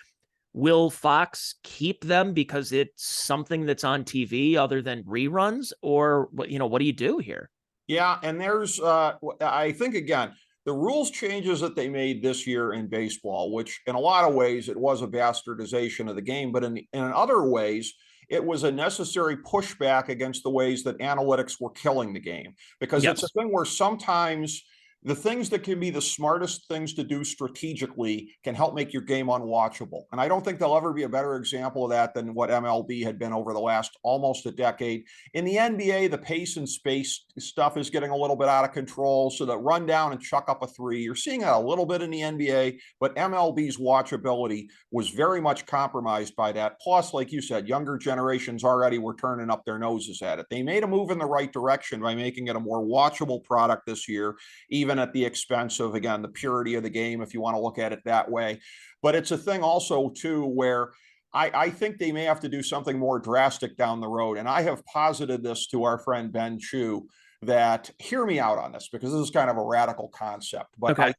will Fox keep them because it's something that's on TV other than reruns? Or what do you do here? Yeah, and there's I think again, the rules changes that they made this year in baseball, which in a lot of ways it was a bastardization of the game, but in other ways it was a necessary pushback against the ways that analytics were killing the game. Because it's a Yes. thing where sometimes the things that can be the smartest things to do strategically can help make your game unwatchable. And I don't think there'll ever be a better example of that than what MLB had been over the last almost a decade. In the NBA, the pace and space stuff is getting a little bit out of control. So the run down and chuck up a three, you're seeing that a little bit in the NBA, but MLB's watchability was very much compromised by that. Plus, like you said, younger generations already were turning up their noses at it. They made a move in the right direction by making it a more watchable product this year, even at the expense of, again, the purity of the game, if you want to look at it that way. But it's a thing also, too, where I think they may have to do something more drastic down the road. And I have posited this to our friend Ben Chu, that hear me out on this, because this is kind of a radical concept. But Okay.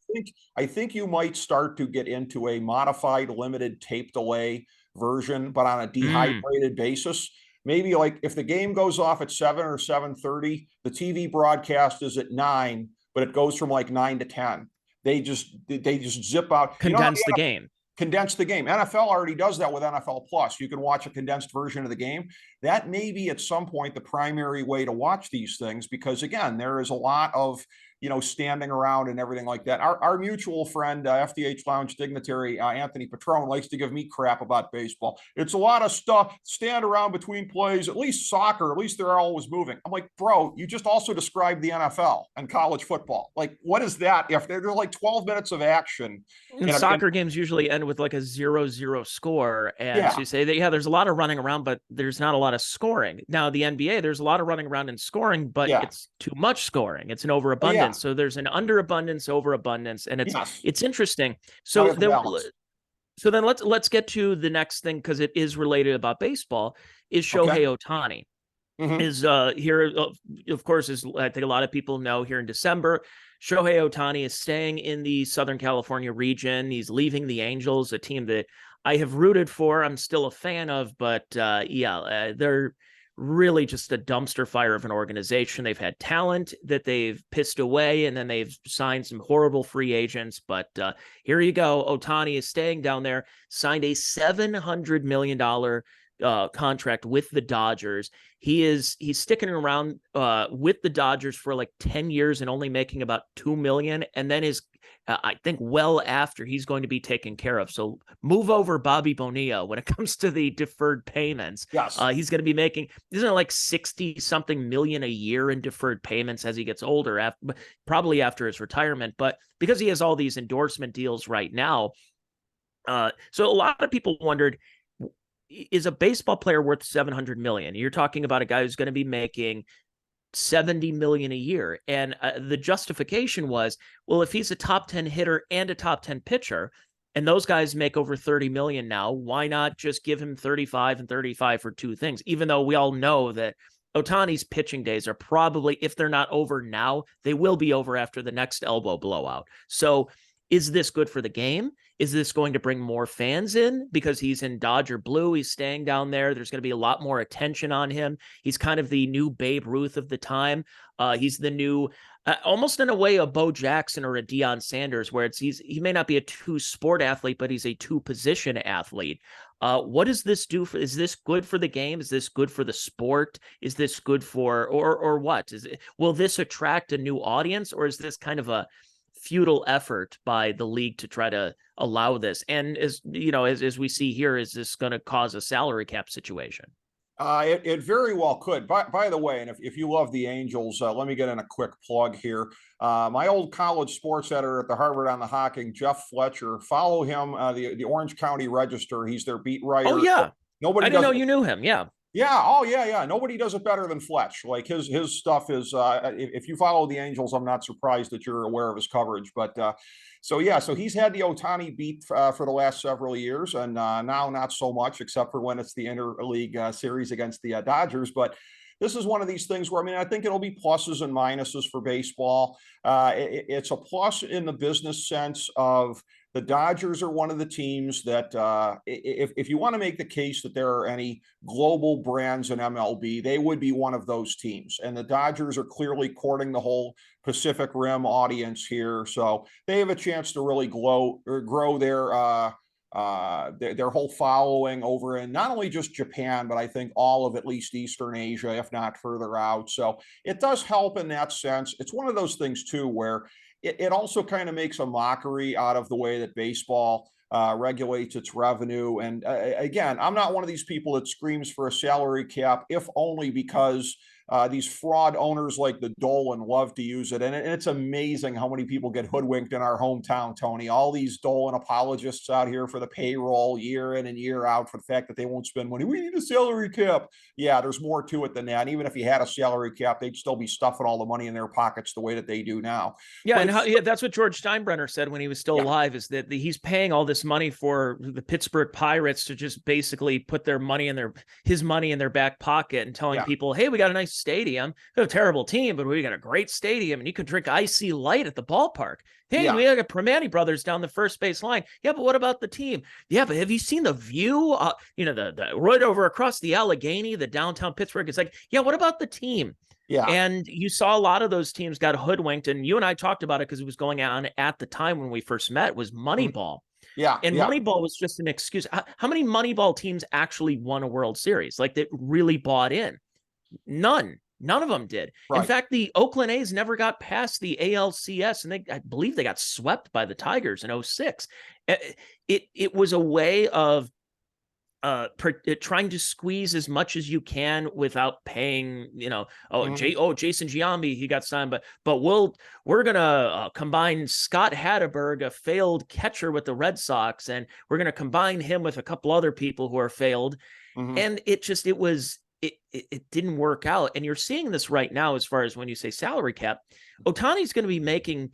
I think you might start to get into a modified limited tape delay version, but on a dehydrated basis. Maybe like if the game goes off at 7 or 7:30, the TV broadcast is at 9, but it goes from like 9 to 10. They just zip out. You know how Condense the game. condense the game. NFL already does that with NFL Plus. You can watch a condensed version of the game. That may be at some point the primary way to watch these things, because again, there is a lot of standing around and everything like that. Our mutual friend, FDH Lounge dignitary Anthony Petrone, likes to give me crap about baseball. It's a lot of stuff, stand around between plays, at least soccer, at least they're always moving. I'm like, bro, you just also described the NFL and college football. Like, what is that? If there's like 12 minutes of action. And soccer games usually end with like a 0-0 score. And so Yeah, you say that, yeah, there's a lot of running around, but there's not a lot of scoring. Now, the NBA, there's a lot of running around and scoring, but yeah, it's too much scoring. It's an overabundance. yeah, So there's an underabundance, overabundance, and yes. it's interesting. Gotta So have the balance. then let's get to the next thing, because it is related about baseball. Is Okay. Shohei Ohtani Mm-hmm. is here, of course, as I think a lot of people know, here in December, Shohei Ohtani is staying in the Southern California region. He's leaving the Angels, a team that I have rooted for. I'm still a fan of, but they're really just a dumpster fire of an organization. They've had talent that they've pissed away, and then they've signed some horrible free agents. But here you go. Ohtani is staying down there, signed a $700 million contract with the Dodgers. He's sticking around with the Dodgers for like 10 years and only making about 2 million. And then I think well after, he's going to be taken care of. So move over Bobby Bonilla when it comes to the deferred payments. Yes. He's going to be making, isn't it like 60 something million a year in deferred payments as he gets older, probably after his retirement. But because he has all these endorsement deals right now, so a lot of people wondered, is a baseball player worth 700 million? You're talking about a guy who's going to be making 70 million a year. And the justification was, well, if he's a top 10 hitter and a top 10 pitcher, and those guys make over 30 million now, why not just give him 35 and 35 for two things? Even though we all know that Ohtani's pitching days are probably, if they're not over now, they will be over after the next elbow blowout. So is this good for the game? Is this going to bring more fans in because he's in Dodger blue? He's staying down there. There's going to be a lot more attention on him. He's kind of the new Babe Ruth of the time. He's the new, almost in a way, a Bo Jackson or a Deion Sanders, where he may not be a two-sport athlete, but he's a two-position athlete. What does this do for? Is this good for the game? Is this good for the sport? Is this good for, or what? Will this attract a new audience, or is this kind of a futile effort by the league to try to allow this? And as we see here, is this going to cause a salary cap situation? It very well could. By the way, and if you love the Angels, let me get in a quick plug here. My old college sports editor at the Harvard on the Hocking, Jeff Fletcher, follow him, the Orange County Register. He's their beat Oh writer. yeah, I Nobody didn't does know it. you knew him. Yeah. Yeah. Oh, yeah, yeah. Nobody does it better than Fletch. Like his stuff is. If you follow the Angels, I'm not surprised that you're aware of his coverage. But so yeah, so he's had the Ohtani beat for the last several years, and now not so much, except for when it's the interleague series against the Dodgers. But this is one of these things where I mean, I think it'll be pluses and minuses for baseball. It's a plus in the business sense of the Dodgers are one of the teams that, if you want to make the case that there are any global brands in MLB, they would be one of those teams. And the Dodgers are clearly courting the whole Pacific Rim audience here, so they have a chance to really grow their whole following over in not only just Japan, but I think all of at least Eastern Asia, if not further out. So it does help in that sense. It's one of those things too where it also kind of makes a mockery out of the way that baseball regulates its revenue. And again, I'm not one of these people that screams for a salary cap, if only because these fraud owners like the Dolan love to use it. And it's amazing how many people get hoodwinked in our hometown, Tony. All these Dolan apologists out here for the payroll year in and year out for the fact that they won't spend money. We need a salary cap. Yeah, there's more to it than that. And even if you had a salary cap, they'd still be stuffing all the money in their pockets the way that they do now. Yeah, But and it's, that's what George Steinbrenner said when he was still yeah, alive, is that he's paying all this money for the Pittsburgh Pirates to just basically put his money in their back pocket and telling yeah, people, hey, we got a nice stadium. We have a terrible team, but we got a great stadium, and you can drink icy light at the ballpark. Hey, yeah. we got Primanti brothers down the first base line. Yeah, but what about the team? Yeah, but have you seen the view? The right over across the Allegheny, the downtown Pittsburgh. It's like, yeah, what about the team? Yeah. And you saw a lot of those teams got hoodwinked. And you and I talked about it because it was going on at the time when we first met, was Moneyball. Yeah. And Yeah. Moneyball was just an excuse. How many Moneyball teams actually won a World Series? Like, that really bought in? None. None of them did. In Right. fact, the Oakland A's never got past the ALCS, and I believe they got swept by the Tigers in 06. It was a way of trying to squeeze as much as you can without paying, Jason Giambi, he got signed, but we're gonna combine Scott Hatteberg, a failed catcher with the Red Sox, and we're gonna combine him with a couple other people who are failed, and it didn't work out. And you're seeing this right now as far as when you say salary cap. Ohtani's going to be making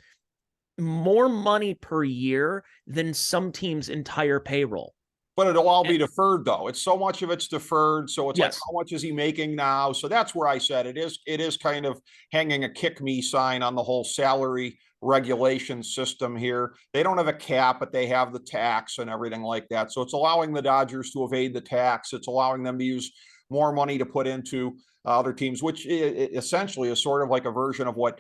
more money per year than some teams' entire payroll. But it'll all be deferred, though. It's so much of it's deferred. So it's like, Yes. how much is he making now? So that's where I said it is kind of hanging a kick me sign on the whole salary regulation system here. They don't have a cap, but they have the tax and everything like that. So it's allowing the Dodgers to evade the tax. It's allowing them to use more money to put into other teams, which essentially is sort of like a version of what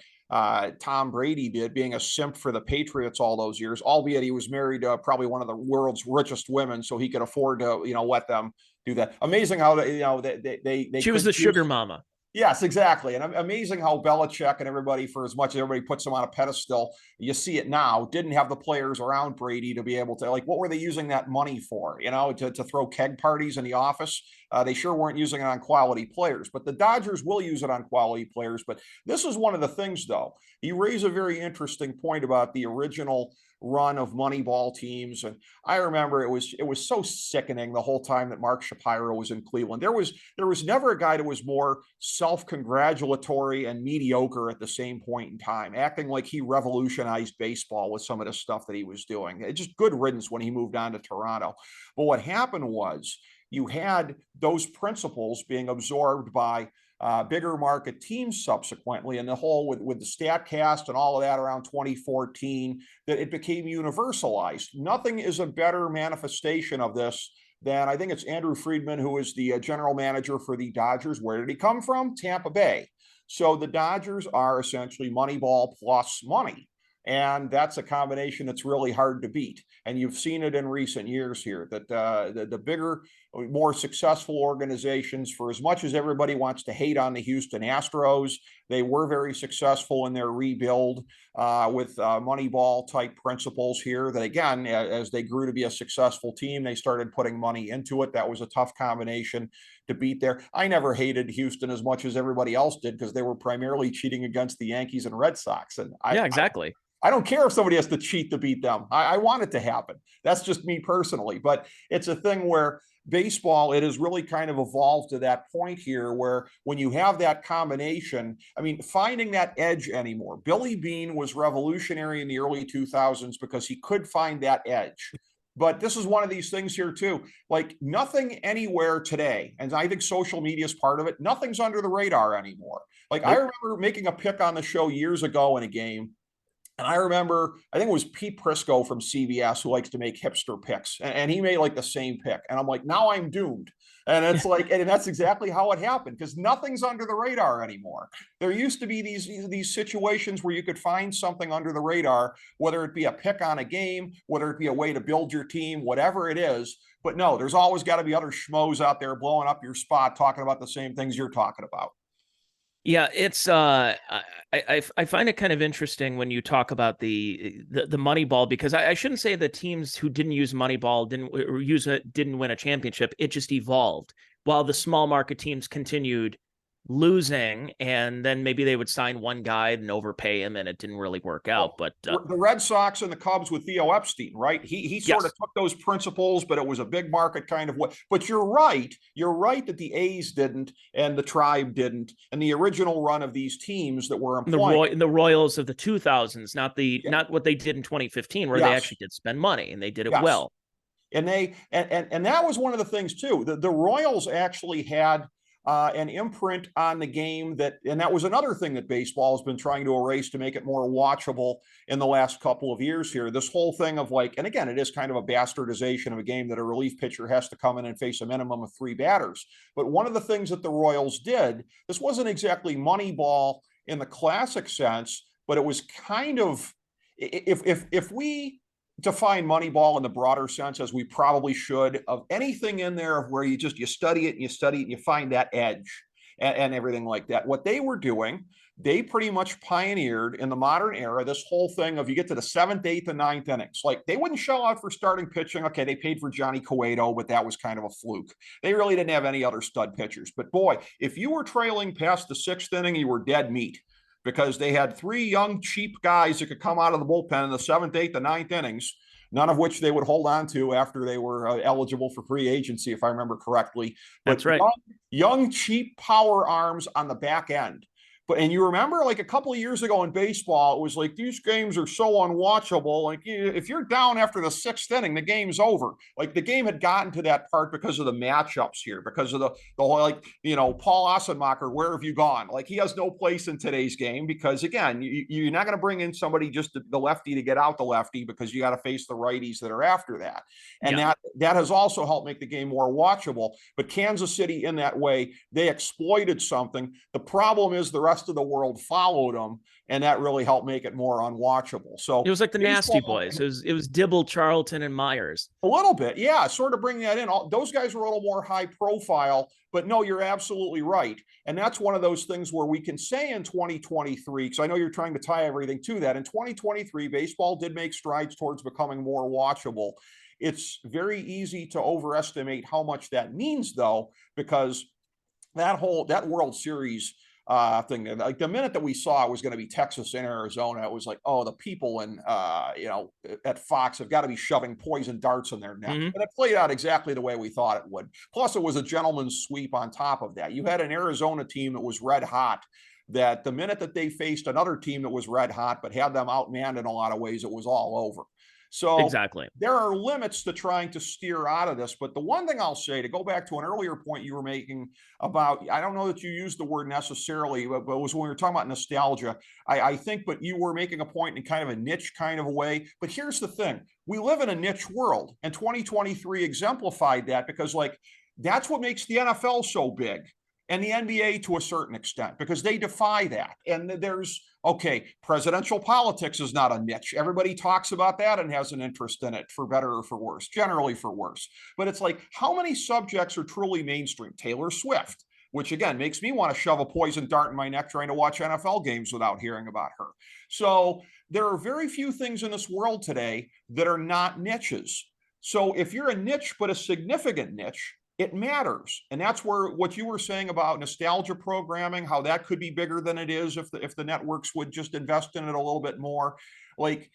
Tom Brady did, being a simp for the Patriots all those years, albeit he was married to probably one of the world's richest women, so he could afford to, let them do that. Amazing how they She was the sugar mama. Yes, exactly. And amazing how Belichick and everybody, for as much as everybody puts him on a pedestal, you see it now, didn't have the players around Brady to be able to, like, what were they using that money for? To throw keg parties in the office? They sure weren't using it on quality players, but the Dodgers will use it on quality players. But this is one of the things, though. You raise a very interesting point about the original run of Moneyball teams. And I remember it was so sickening the whole time that Mark Shapiro was in Cleveland. There was never a guy that was more self-congratulatory and mediocre at the same point in time, acting like he revolutionized baseball with some of the stuff that he was doing. It just good riddance when he moved on to Toronto. But what happened was you had those principles being absorbed by bigger market teams subsequently, and the whole with the StatCast and all of that around 2014, that it became universalized. Nothing is a better manifestation of this than, I think it's Andrew Friedman, who is the general manager for the Dodgers. Where did he come from? Tampa Bay. So the Dodgers are essentially Moneyball plus money. And that's a combination that's really hard to beat. And you've seen it in recent years here that the bigger, more successful organizations, for as much as everybody wants to hate on the Houston Astros, they were very successful in their rebuild with Moneyball type principles here. That, again, as they grew to be a successful team, they started putting money into it. That was a tough combination to beat there. I never hated Houston as much as everybody else did because they were primarily cheating against the Yankees and Red Sox. And Yeah, exactly. I don't care if somebody has to cheat to beat them. I want it to happen. That's just me personally. But it's a thing where baseball, it has really kind of evolved to that point here where when you have that combination, I mean, finding that edge anymore. Billy Beane was revolutionary in the early 2000s because he could find that edge. But this is one of these things here too. Like nothing anywhere today, and I think social media is part of it, nothing's under the radar anymore. Like I remember making a pick on the show years ago in a game. And I remember, I think it was Pete Prisco from CBS who likes to make hipster picks. And he made like the same pick. And I'm like, now I'm doomed. And it's like, and that's exactly how it happened because nothing's under the radar anymore. There used to be these situations where you could find something under the radar, whether it be a pick on a game, whether it be a way to build your team, whatever it is. But no, there's always got to be other schmoes out there blowing up your spot, talking about the same things you're talking about. Yeah, it's I find it kind of interesting when you talk about the Moneyball because I shouldn't say the teams who didn't use Moneyball didn't win a championship. It just evolved while the small market teams continued losing, and then maybe they would sign one guy and overpay him, and it didn't really work out. But the Red Sox and the Cubs with Theo Epstein, right? He sort of took those principles, but it was a big market kind of way. But you're right that the A's didn't, and the Tribe didn't, and the original run of these teams that were employing the Royals of the 2000s, not what they did in 2015, where they actually did spend money and they did it well. And that was one of the things too. The Royals actually had an imprint on the game and that was another thing that baseball has been trying to erase to make it more watchable in the last couple of years here. This whole thing of like, and again, it is kind of a bastardization of a game that a relief pitcher has to come in and face a minimum of 3 batters. But one of the things that the Royals did, this wasn't exactly Moneyball in the classic sense, but it was kind of, if we define Moneyball in the broader sense, as we probably should, of anything in there where you study it and you find that edge and everything like that. What they were doing, they pretty much pioneered in the modern era this whole thing of you get to the 7th, 8th, and 9th innings. Like they wouldn't shell out for starting pitching. Okay, they paid for Johnny Cueto, but that was kind of a fluke. They really didn't have any other stud pitchers. But boy, if you were trailing past the 6th inning, you were dead meat. Because they had 3 young, cheap guys that could come out of the bullpen in the 7th, 8th, and 9th innings, none of which they would hold on to after they were eligible for free agency, if I remember correctly. But that's right. Young, cheap power arms on the back end. And you remember like a couple of years ago in baseball, it was like these games are so unwatchable. Like if you're down after the 6th inning, the game's over. Like the game had gotten to that part because of the matchups here, because of the whole, like, Paul Ossenmacher, where have you gone? Like he has no place in today's game because again, you're not going to bring in somebody just the lefty to get out the lefty because you got to face the righties that are after that. And that has also helped make the game more watchable. But Kansas City in that way, they exploited something. The problem is the rest of the world followed them, and that really helped make it more unwatchable. So it was like the Nasty Boys. It was Dibble, Charlton, and Myers. A little bit, yeah. Sort of bring that in. Those guys were a little more high profile, but no, you're absolutely right. And that's one of those things where we can say in 2023, because I know you're trying to tie everything to that. In 2023, baseball did make strides towards becoming more watchable. It's very easy to overestimate how much that means, though, because that World Series thing, like the minute that we saw it was going to be Texas and Arizona, it was like, oh, the people in at Fox have got to be shoving poison darts in their neck. And it played out exactly the way we thought it would. Plus, it was a gentleman's sweep on top of that. You had an Arizona team that was red hot, that the minute that they faced another team that was red hot but had them outmanned in a lot of ways, it was all over. So exactly, there are limits to trying to steer out of this. But the one thing I'll say, to go back to an earlier point you were making about, I don't know that you used the word necessarily, but it was when we were talking about nostalgia, I think, but you were making a point in kind of a niche kind of a way. But here's the thing. We live in a niche world, and 2023 exemplified that because, like, that's what makes the NFL so big. And the NBA to a certain extent, because they defy that. And there's, okay, presidential politics is not a niche. Everybody talks about that and has an interest in it, for better or for worse, generally for worse. But it's like, how many subjects are truly mainstream? Taylor Swift, which again makes me want to shove a poison dart in my neck trying to watch NFL games without hearing about her. So there are very few things in this world today that are not niches. So if you're a niche, but a significant niche, it matters. And that's where what you were saying about nostalgia programming, how that could be bigger than it is if the networks would just invest in it a little bit more. Like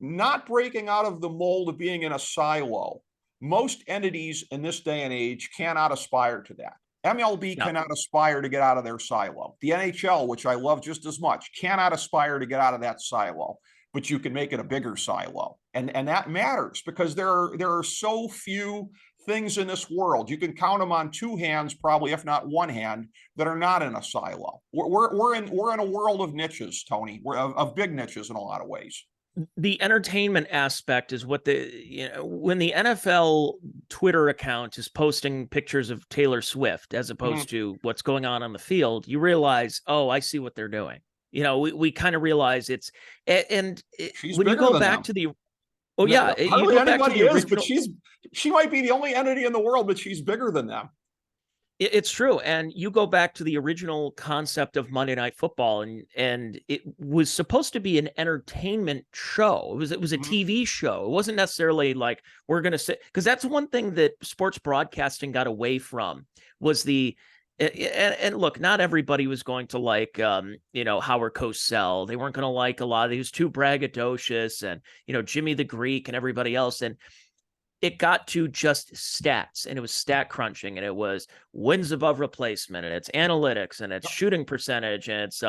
not breaking out of the mold of being in a silo. Most entities in this day and age cannot aspire to that. MLB Yeah. cannot aspire to get out of their silo. The NHL, which I love just as much, cannot aspire to get out of that silo, but you can make it a bigger silo. And that matters because there are so few things in this world. You can count them on two hands, probably, if not one hand, that are not in a silo. We're in a world of niches, Tony. We're of big niches in a lot of ways. The entertainment aspect is what when the NFL Twitter account is posting pictures of Taylor Swift as opposed to what's going on the field, you realize, oh, I see what they're doing. We kind of realize it's, and she's when you go back to the, oh yeah, hardly you go back to anybody the is, original, but she might be the only entity in the world, but she's bigger than them. It's true. And you go back to the original concept of Monday Night Football, and it was supposed to be an entertainment show. It was a TV show. It wasn't necessarily like we're going to say, because that's one thing that sports broadcasting got away from was and look, not everybody was going to like, Howard Cosell. They weren't going to like a lot. He was too braggadocious, and, Jimmy the Greek and everybody else. And it got to just stats, and it was stat crunching, and it was wins above replacement, and it's analytics, and it's shooting percentage, and it's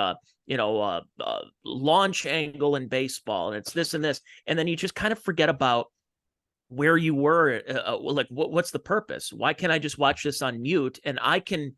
launch angle in baseball, and it's this and this, and then you just kind of forget about where you were. Like, what's the purpose? Why can't I just watch this on mute and I can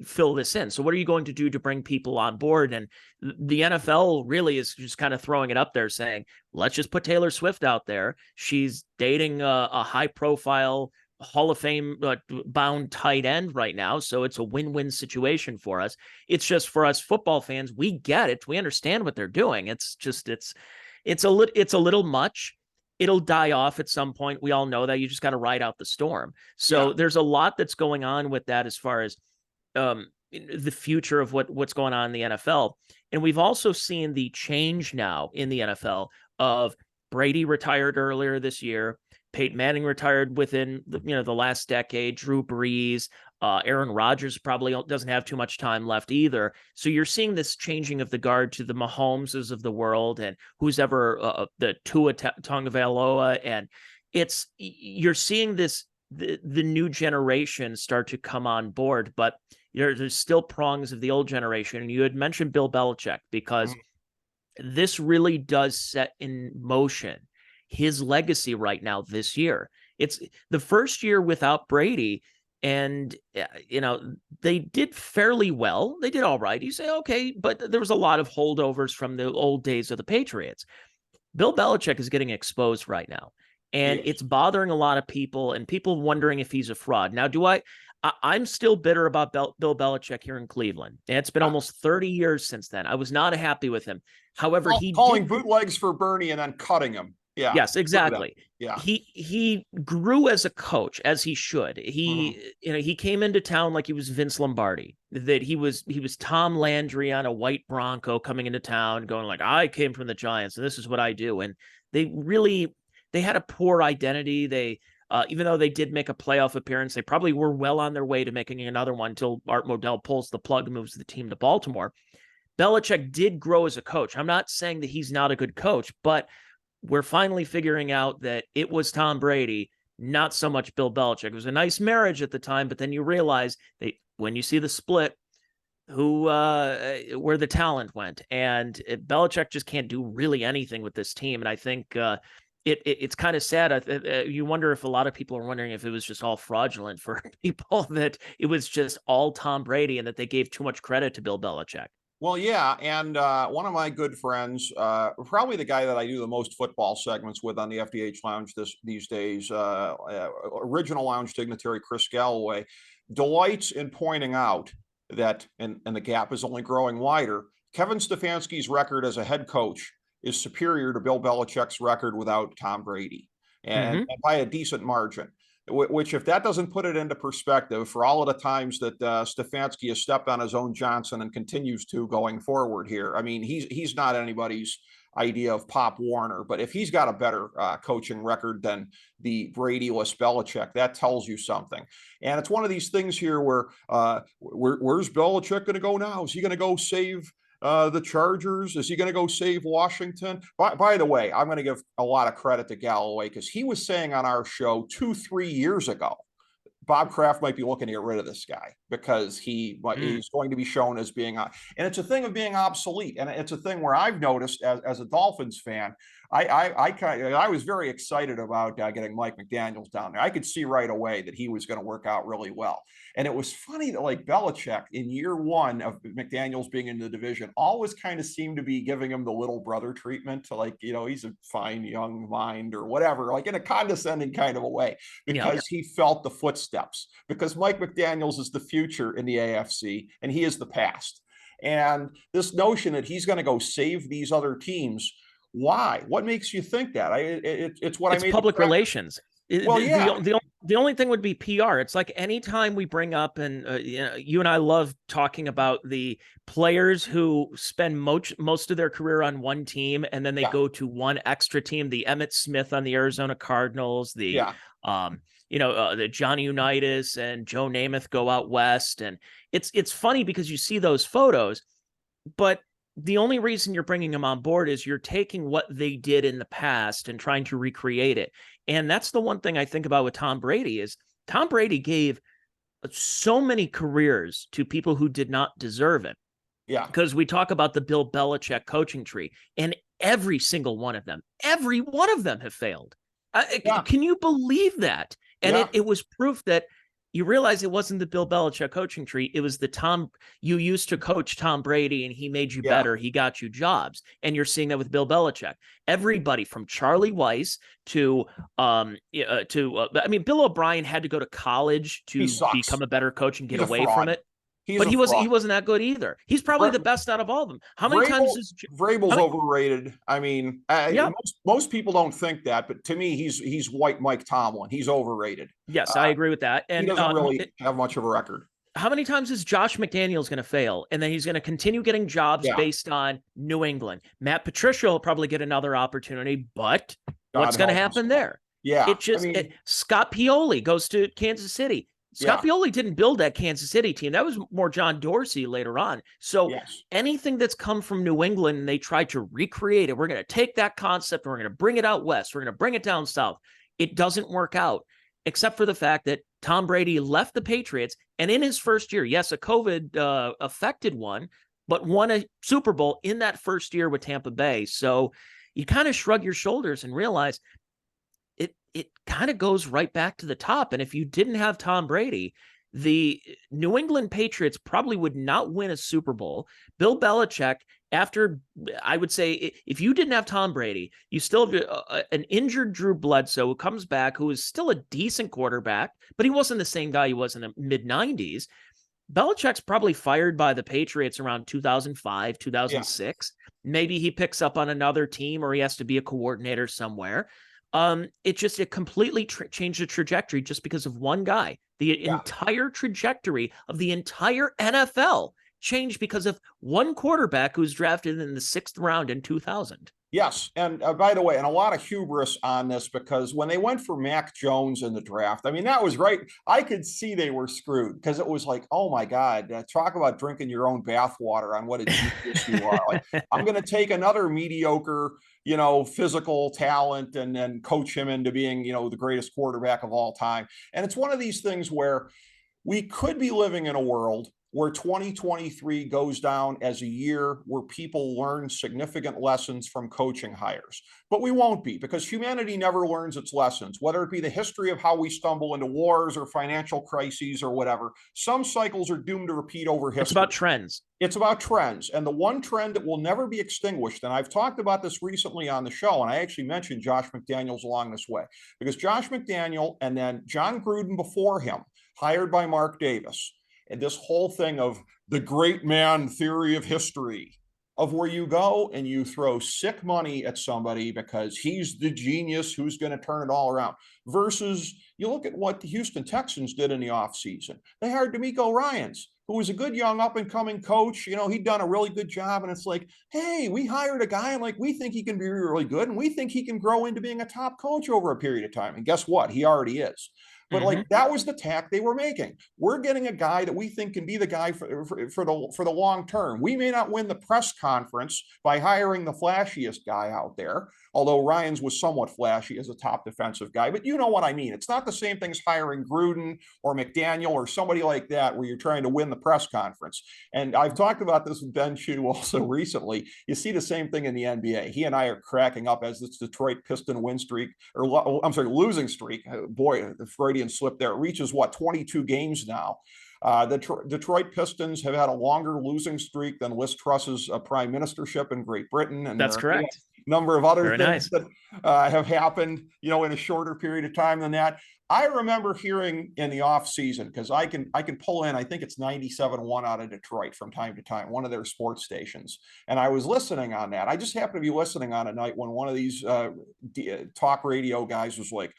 fill this in? So what are you going to do to bring people on board? And the NFL really is just kind of throwing it up there saying, let's just put Taylor Swift out there. She's dating a high profile Hall of Fame bound tight end right now. So it's a win-win situation for us. It's just for us football fans. We get it. We understand what they're doing. It's just, it's a little much. It'll die off at some point. We all know that. You just got to ride out the storm. So there's a lot that's going on with that as far as the future of what's going on in the NFL. And we've also seen the change now in the NFL of Brady retired earlier this year. Peyton Manning retired within the last decade. Drew Brees, Aaron Rodgers probably doesn't have too much time left either. So you're seeing this changing of the guard to the Mahomeses of the world and who's ever the Tua Tagovailoa, and you're seeing this the new generation start to come on board, but there's still prongs of the old generation. And you had mentioned Bill Belichick, because this really does set in motion his legacy right now this year. It's the first year without Brady, and they did fairly well. They did all right. You say, okay, but there was a lot of holdovers from the old days of the Patriots. Bill Belichick is getting exposed right now, and it's bothering a lot of people, and people wondering if he's a fraud. Now, I'm still bitter about Bill Belichick here in Cleveland. It's been almost 30 years since then. I was not happy with him. However, calling bootlegs for Bernie and then cutting him. Yeah. Yes, exactly. Yeah. He grew as a coach, as he should. He came into town like he was Vince Lombardi, that he was Tom Landry on a white Bronco coming into town going like, I came from the Giants and this is what I do. And they had a poor identity. They even though they did make a playoff appearance, they probably were well on their way to making another one until Art Modell pulls the plug and moves the team to Baltimore. Belichick did grow as a coach. I'm not saying that he's not a good coach, but we're finally figuring out that it was Tom Brady, not so much Bill Belichick. It was a nice marriage at the time, but then you realize that when you see the split, where the talent went, and Belichick just can't do really anything with this team. And I think it's kind of sad. You wonder if a lot of people are wondering if it was just all fraudulent for people, that it was just all Tom Brady and that they gave too much credit to Bill Belichick. Well, yeah, and one of my good friends, probably the guy that I do the most football segments with on the FDH Lounge these days, original lounge dignitary Chris Galloway, delights in pointing out that, and the gap is only growing wider, Kevin Stefanski's record as a head coach is superior to Bill Belichick's record without Tom Brady, and by a decent margin. Which, if that doesn't put it into perspective for all of the times that Stefanski has stepped on his own Johnson and continues to going forward here, I mean, he's not anybody's idea of Pop Warner, but if he's got a better coaching record than the Brady-less Belichick, that tells you something. And it's one of these things here where's Belichick going to go now? Is he going to go save the Chargers? Is he going to go save Washington? By the way, I'm going to give a lot of credit to Galloway, because he was saying on our show 2-3 years ago, Bob Kraft might be looking to get rid of this guy because he's going to be shown as being, and it's a thing of being obsolete. And it's a thing where I've noticed as a Dolphins fan, I was very excited about getting Mike McDaniels down there. I could see right away that he was going to work out really well. And it was funny that like Belichick in year one of McDaniels being in the division always kind of seemed to be giving him the little brother treatment to like, he's a fine young mind or whatever, like in a condescending kind of a way, because he felt the footsteps, because Mike McDaniels is the future in the AFC and he is the past. And this notion that he's going to go save these other teams, why? What makes you think that? It's public relations. Well, the only thing would be PR. It's like anytime we bring up, and you and I love talking about the players who spend most of their career on one team and then they go to one extra team. The Emmitt Smith on the Arizona Cardinals, the Johnny Unitas and Joe Namath go out west, and it's funny because you see those photos, but the only reason you're bringing them on board is you're taking what they did in the past and trying to recreate it. And that's the one thing I think about with Tom Brady is Tom Brady gave so many careers to people who did not deserve it. Yeah. Because we talk about the Bill Belichick coaching tree, and every single one of them have failed. Can you believe that? And it was proof that you realize it wasn't the Bill Belichick coaching tree. It was the Tom you used to coach Tom Brady, and he made you better. He got you jobs. And you're seeing that with Bill Belichick. Everybody from Charlie Weiss to Bill O'Brien had to go to college to become a better coach and get away from it. But he wasn't that good either. He's probably the best out of all of them. How many times is Vrabel's overrated? I mean, most people don't think that, but to me, he's white Mike Tomlin. He's overrated. Yes, I agree with that. And he doesn't really have much of a record. How many times is Josh McDaniels going to fail, and then he's going to continue getting jobs based on New England? Matt Patricia will probably get another opportunity, but what's going to happen there? Yeah, Scott Pioli goes to Kansas City. Scott Pioli didn't build that Kansas City team. That was more John Dorsey later on. So anything that's come from New England and they tried to recreate it, we're going to take that concept and we're going to bring it out west. We're going to bring it down south. It doesn't work out, except for the fact that Tom Brady left the Patriots, and in his first year, yes, a COVID affected one, but won a Super Bowl in that first year with Tampa Bay. So you kind of shrug your shoulders and realize it kind of goes right back to the top. And if you didn't have Tom Brady, the New England Patriots probably would not win a Super Bowl. Bill Belichick, after, I would say, if you didn't have Tom Brady, you still have an injured Drew Bledsoe who comes back, who is still a decent quarterback, but he wasn't the same guy he was in the mid-90s. Belichick's probably fired by the Patriots around 2005, 2006. Maybe he picks up on another team, or he has to be a coordinator somewhere. It completely changed the trajectory just because of one guy. The entire trajectory of the entire NFL changed because of one quarterback who was drafted in the 6th round in 2000. Yes. And by the way, and a lot of hubris on this, because when they went for Mac Jones in the draft, I mean, that was right. I could see they were screwed, because it was like, oh my God, talk about drinking your own bathwater on what a genius you are. Like, I'm going to take another mediocre, physical talent and then coach him into being, the greatest quarterback of all time. And it's one of these things where we could be living in a world where 2023 goes down as a year where people learn significant lessons from coaching hires. But we won't be, because humanity never learns its lessons, whether it be the history of how we stumble into wars or financial crises or whatever. Some cycles are doomed to repeat over history. It's about trends. It's about trends. And the one trend that will never be extinguished, and I've talked about this recently on the show, and I actually mentioned Josh McDaniels along this way, because Josh McDaniel and then John Gruden before him, hired by Mark Davis, and this whole thing of the great man theory of history, of where you go and you throw sick money at somebody because he's the genius who's going to turn it all around, versus you look at what the Houston Texans did in the offseason. They hired DeMeco Ryans. who was a good young up and coming coach. He'd done a really good job. And it's like, hey, we hired a guy and we think he can be really good. And we think he can grow into being a top coach over a period of time. And guess what? He already is. But that was the tack they were making. We're getting a guy that we think can be the guy for the long term. We may not win the press conference by hiring the flashiest guy out there, although Ryans was somewhat flashy as a top defensive guy. But you know what I mean. It's not the same thing as hiring Gruden or McDaniel or somebody like that where you're trying to win the press conference. And I've talked about this with Ben Chu also recently. You see the same thing in the NBA. He and I are cracking up as this Detroit Piston win streak, or I'm sorry, losing streak. Boy, the Freudian slip there. It reaches 22 games now. The Detroit Pistons have had a longer losing streak than Liz Truss's prime ministership in Great Britain. And that's correct. A number of other things that have happened, in a shorter period of time than that. I remember hearing in the off season, because I can pull in, I think it's 97.1 out of Detroit from time to time, one of their sports stations. And I was listening on that. I just happened to be listening on a night when one of these talk radio guys was like,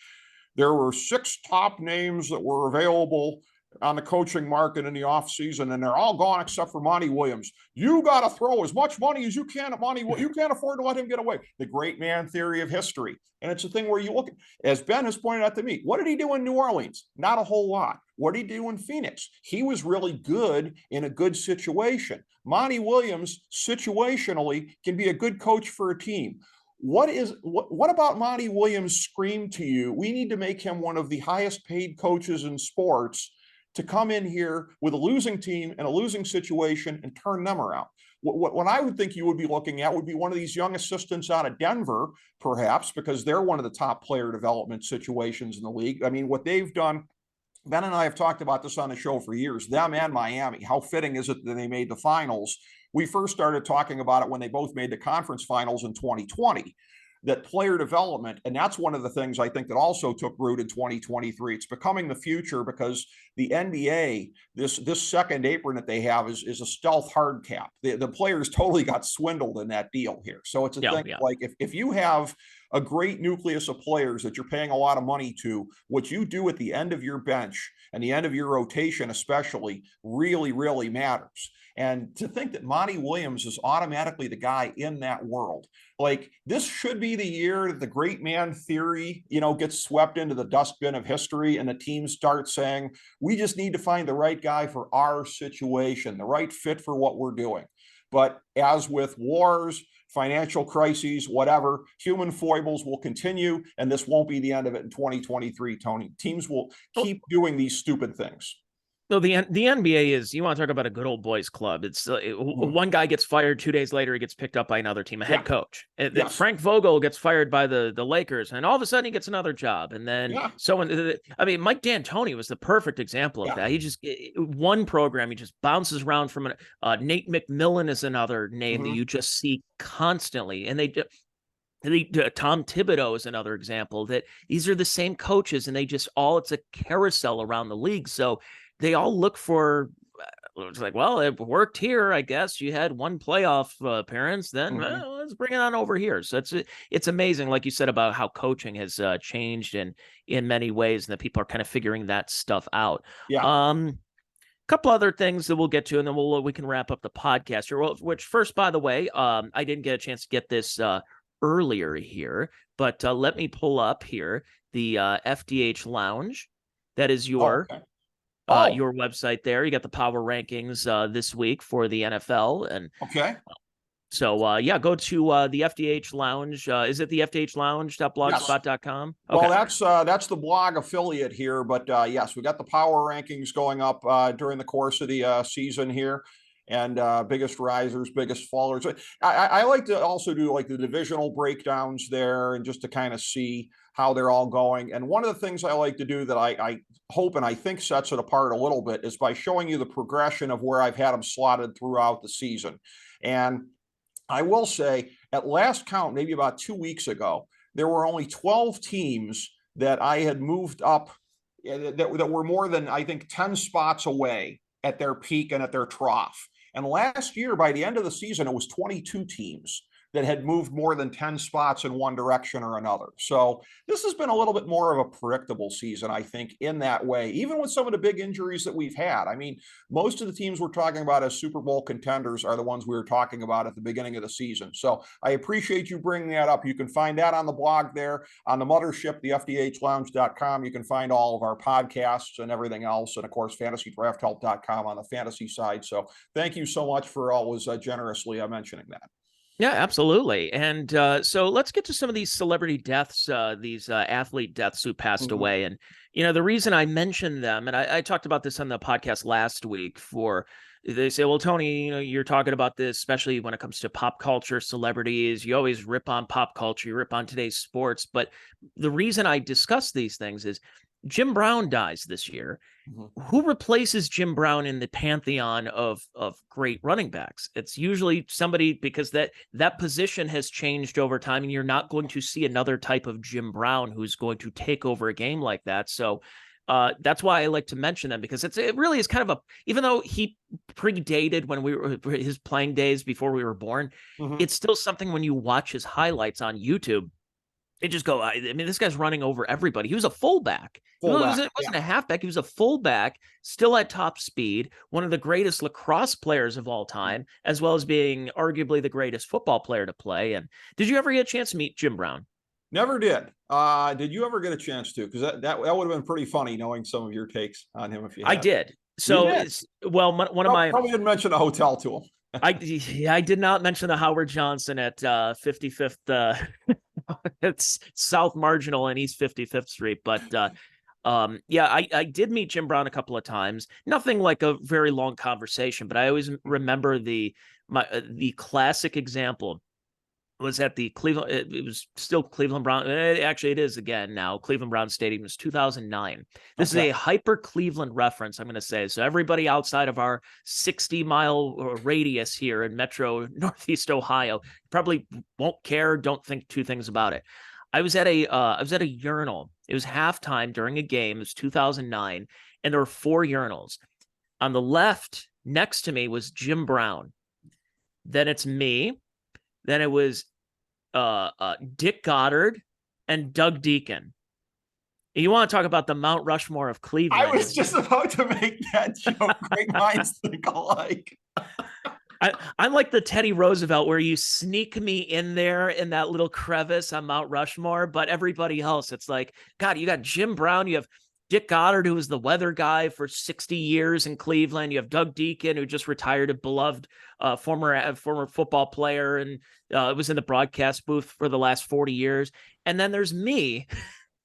there were 6 top names that were available on the coaching market in the offseason, and they're all gone except for Monty Williams. You got to throw as much money as you can at Monty. You can't afford to let him get away. The great man theory of history. And it's a thing where you look at, as Ben has pointed out to me, what did he do in New Orleans? Not a whole lot. What did he do in Phoenix? He was really good in a good situation. Monty Williams, situationally, can be a good coach for a team. What about Monty Williams screamed to you? We need to make him one of the highest paid coaches in sports to come in here with a losing team and a losing situation and turn them around. What I would think you would be looking at would be one of these young assistants out of Denver, perhaps, because they're one of the top player development situations in the league. I mean, what they've done, Ben and I have talked about this on the show for years, them and Miami. How fitting is it that they made the finals? We first started talking about it when they both made the conference finals in 2020. That player development, and that's one of the things I think that also took root in 2023. It's becoming the future because the NBA, this second apron that they have is a stealth hard cap. The players totally got swindled in that deal here. So it's a thing like if you have a great nucleus of players that you're paying a lot of money to, what you do at the end of your bench and the end of your rotation especially really, really matters. And to think that Monty Williams is automatically the guy in that world, like this should be the year that the great man theory, gets swept into the dustbin of history and the teams start saying, we just need to find the right guy for our situation, the right fit for what we're doing. But as with wars, financial crises, whatever, human foibles will continue, and this won't be the end of it in 2023, Tony. Teams will keep doing these stupid things. No, the NBA is, you want to talk about a good old boys club. It's one guy gets fired 2 days later, he gets picked up by another team, a head coach. Yes. Frank Vogel gets fired by the Lakers, and all of a sudden he gets another job. And then Mike D'Antoni was the perfect example of that. He just, one program, he just bounces around from Nate McMillan is another name that you just see constantly. And Tom Thibodeau is another example that these are the same coaches, and they just it's a carousel around the league. So they all look for, it's like, well, it worked here, I guess. You had one playoff appearance, then let's bring it on over here. So it's amazing, like you said, about how coaching has changed in many ways, and that people are kind of figuring that stuff out. Yeah. Couple other things that we'll get to, and then we can wrap up the podcast here. Which first, by the way, I didn't get a chance to get this earlier here, but let me pull up here the FDH Lounge. That is your website there. You got the power rankings this week for the NFL. And so go to the FDH Lounge. Is it the FDH Lounge.blogspot.com? Okay. Well, that's the blog affiliate here, but yes, we got the power rankings going up during the course of the season here. And biggest risers, biggest fallers. I like to also do like the divisional breakdowns there, and just to kind of see how they're all going. And one of the things I like to do that I hope and I think sets it apart a little bit is by showing you the progression of where I've had them slotted throughout the season. And I will say, at last count, maybe about 2 weeks ago, there were only 12 teams that I had moved up that were more than, I think, 10 spots away at their peak and at their trough. And last year, by the end of the season, it was 22 teams. that had moved more than 10 spots in one direction or another. So this has been a little bit more of a predictable season, I think, in that way, even with some of the big injuries that we've had. I mean, most of the teams we're talking about as Super Bowl contenders are the ones we were talking about at the beginning of the season. So I appreciate you bringing that up. You can find that on the blog there, on the mothership, the FDHLounge.com. You can find all of our podcasts and everything else. And of course, FantasyDraftHelp.com on the fantasy side. So thank you so much for always generously mentioning that. Yeah, absolutely. And so let's get to some of these celebrity deaths, these athlete deaths who passed away. And, the reason I mentioned them, and I talked about this on the podcast last week they say, well, Tony, you're talking about this, especially when it comes to pop culture celebrities. You always rip on pop culture, you rip on today's sports. But the reason I discuss these things is Jim Brown dies this year. Who replaces Jim Brown in the pantheon of great running backs? It's usually somebody, because that position has changed over time, and you're not going to see another type of Jim Brown who's going to take over a game like that. So that's why I like to mention them, because it really is kind of even though he predated when we were his playing days before we were born, it's still something when you watch his highlights on YouTube. They just go, I mean, this guy's running over everybody. He was a fullback. He wasn't a halfback. He was a fullback, still at top speed, one of the greatest lacrosse players of all time, as well as being arguably the greatest football player to play. And did you ever get a chance to meet Jim Brown? Never did. Did you ever get a chance to? Because that would have been pretty funny knowing some of your takes on him if you had. I did. So, one of my... Probably didn't mention a hotel to him. I did not mention the Howard Johnson at 55th... it's South Marginal and East 55th Street. But I did meet Jim Brown a couple of times. Nothing like a very long conversation, but I always remember the classic example was at the Cleveland. It was still Cleveland Brown. Actually, it is again now. Cleveland Brown Stadium. It was 2009. This is a hyper Cleveland reference, I'm going to say. So everybody outside of our 60-mile radius here in Metro Northeast Ohio probably won't care. Don't think two things about it. I was at a urinal. It was halftime during a game. It was 2009, and there were 4 urinals. On the left, next to me was Jim Brown. Then it's me. Then it was Dick Goddard and Doug Deacon. You want to talk about the Mount Rushmore of Cleveland? I was just about to make that joke. Great minds think alike. I'm like the Teddy Roosevelt, where you sneak me in there in that little crevice on Mount Rushmore, but everybody else, it's like, God, you got Jim Brown, you have Dick Goddard, who was the weather guy for 60 years in Cleveland. You have Doug Deacon, who just retired, a beloved former football player, and was in the broadcast booth for the last 40 years. And then there's me,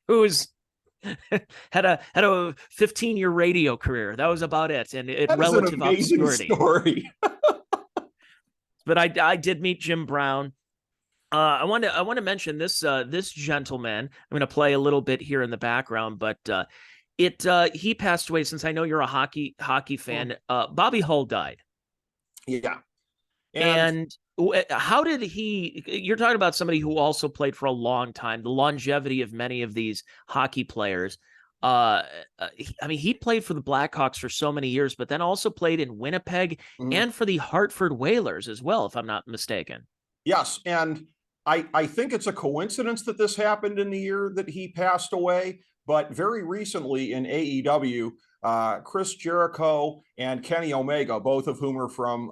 who's had a 15-year radio career. That was about it, and it relative obscurity. Story. But I did meet Jim Brown. I want to mention this gentleman. I'm going to play a little bit here in the background, but he passed away. Since I know you're a hockey fan, Bobby Hull died. Yeah. And how did you're talking about somebody who also played for a long time, the longevity of many of these hockey players. He played for the Blackhawks for so many years, but then also played in Winnipeg and for the Hartford Whalers as well, if I'm not mistaken. Yes. And I think it's a coincidence that this happened in the year that he passed away. But very recently in AEW, Chris Jericho and Kenny Omega, both of whom are from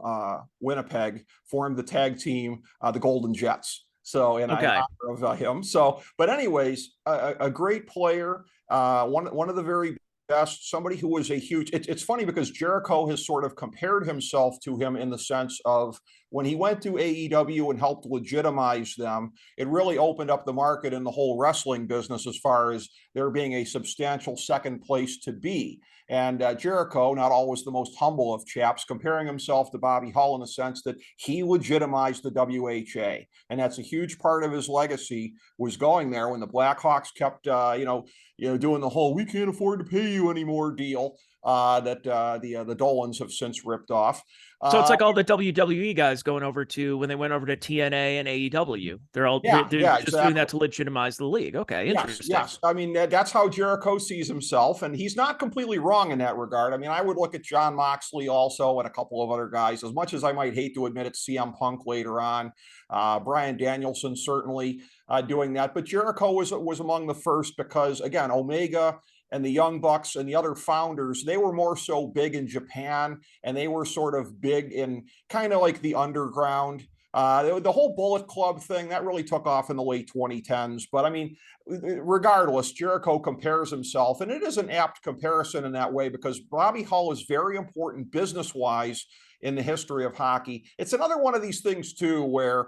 Winnipeg, formed the tag team, the Golden Jets. So in honor of him. So, but anyways, a great player, one of the very best, somebody who was a huge, it's funny because Jericho has sort of compared himself to him in the sense of when he went to AEW and helped legitimize them, it really opened up the market in the whole wrestling business as far as there being a substantial second place to be. And Jericho, not always the most humble of chaps, comparing himself to Bobby Hull in the sense that he legitimized the WHA. And that's a huge part of his legacy, was going there when the Blackhawks kept, doing the whole, we can't afford to pay you anymore deal. that the Dolans have since ripped off. So it's like all the WWE guys going over to when they went over to TNA and AEW. They're just exactly. doing that to legitimize the league. Okay, interesting. Yes. I mean, that's how Jericho sees himself, and he's not completely wrong in that regard. I mean, I would look at John Moxley also and a couple of other guys. As much as I might hate to admit it, CM Punk later on, Bryan Danielson certainly doing that, but Jericho was among the first because again, Omega and the Young Bucks and the other founders, they were more so big in Japan, and they were sort of big in kind of like the underground. The whole Bullet Club thing that really took off in the late 2010s. But I mean, regardless, Jericho compares himself, and it is an apt comparison in that way because Bobby Hull is very important business wise in the history of hockey. It's another one of these things too, where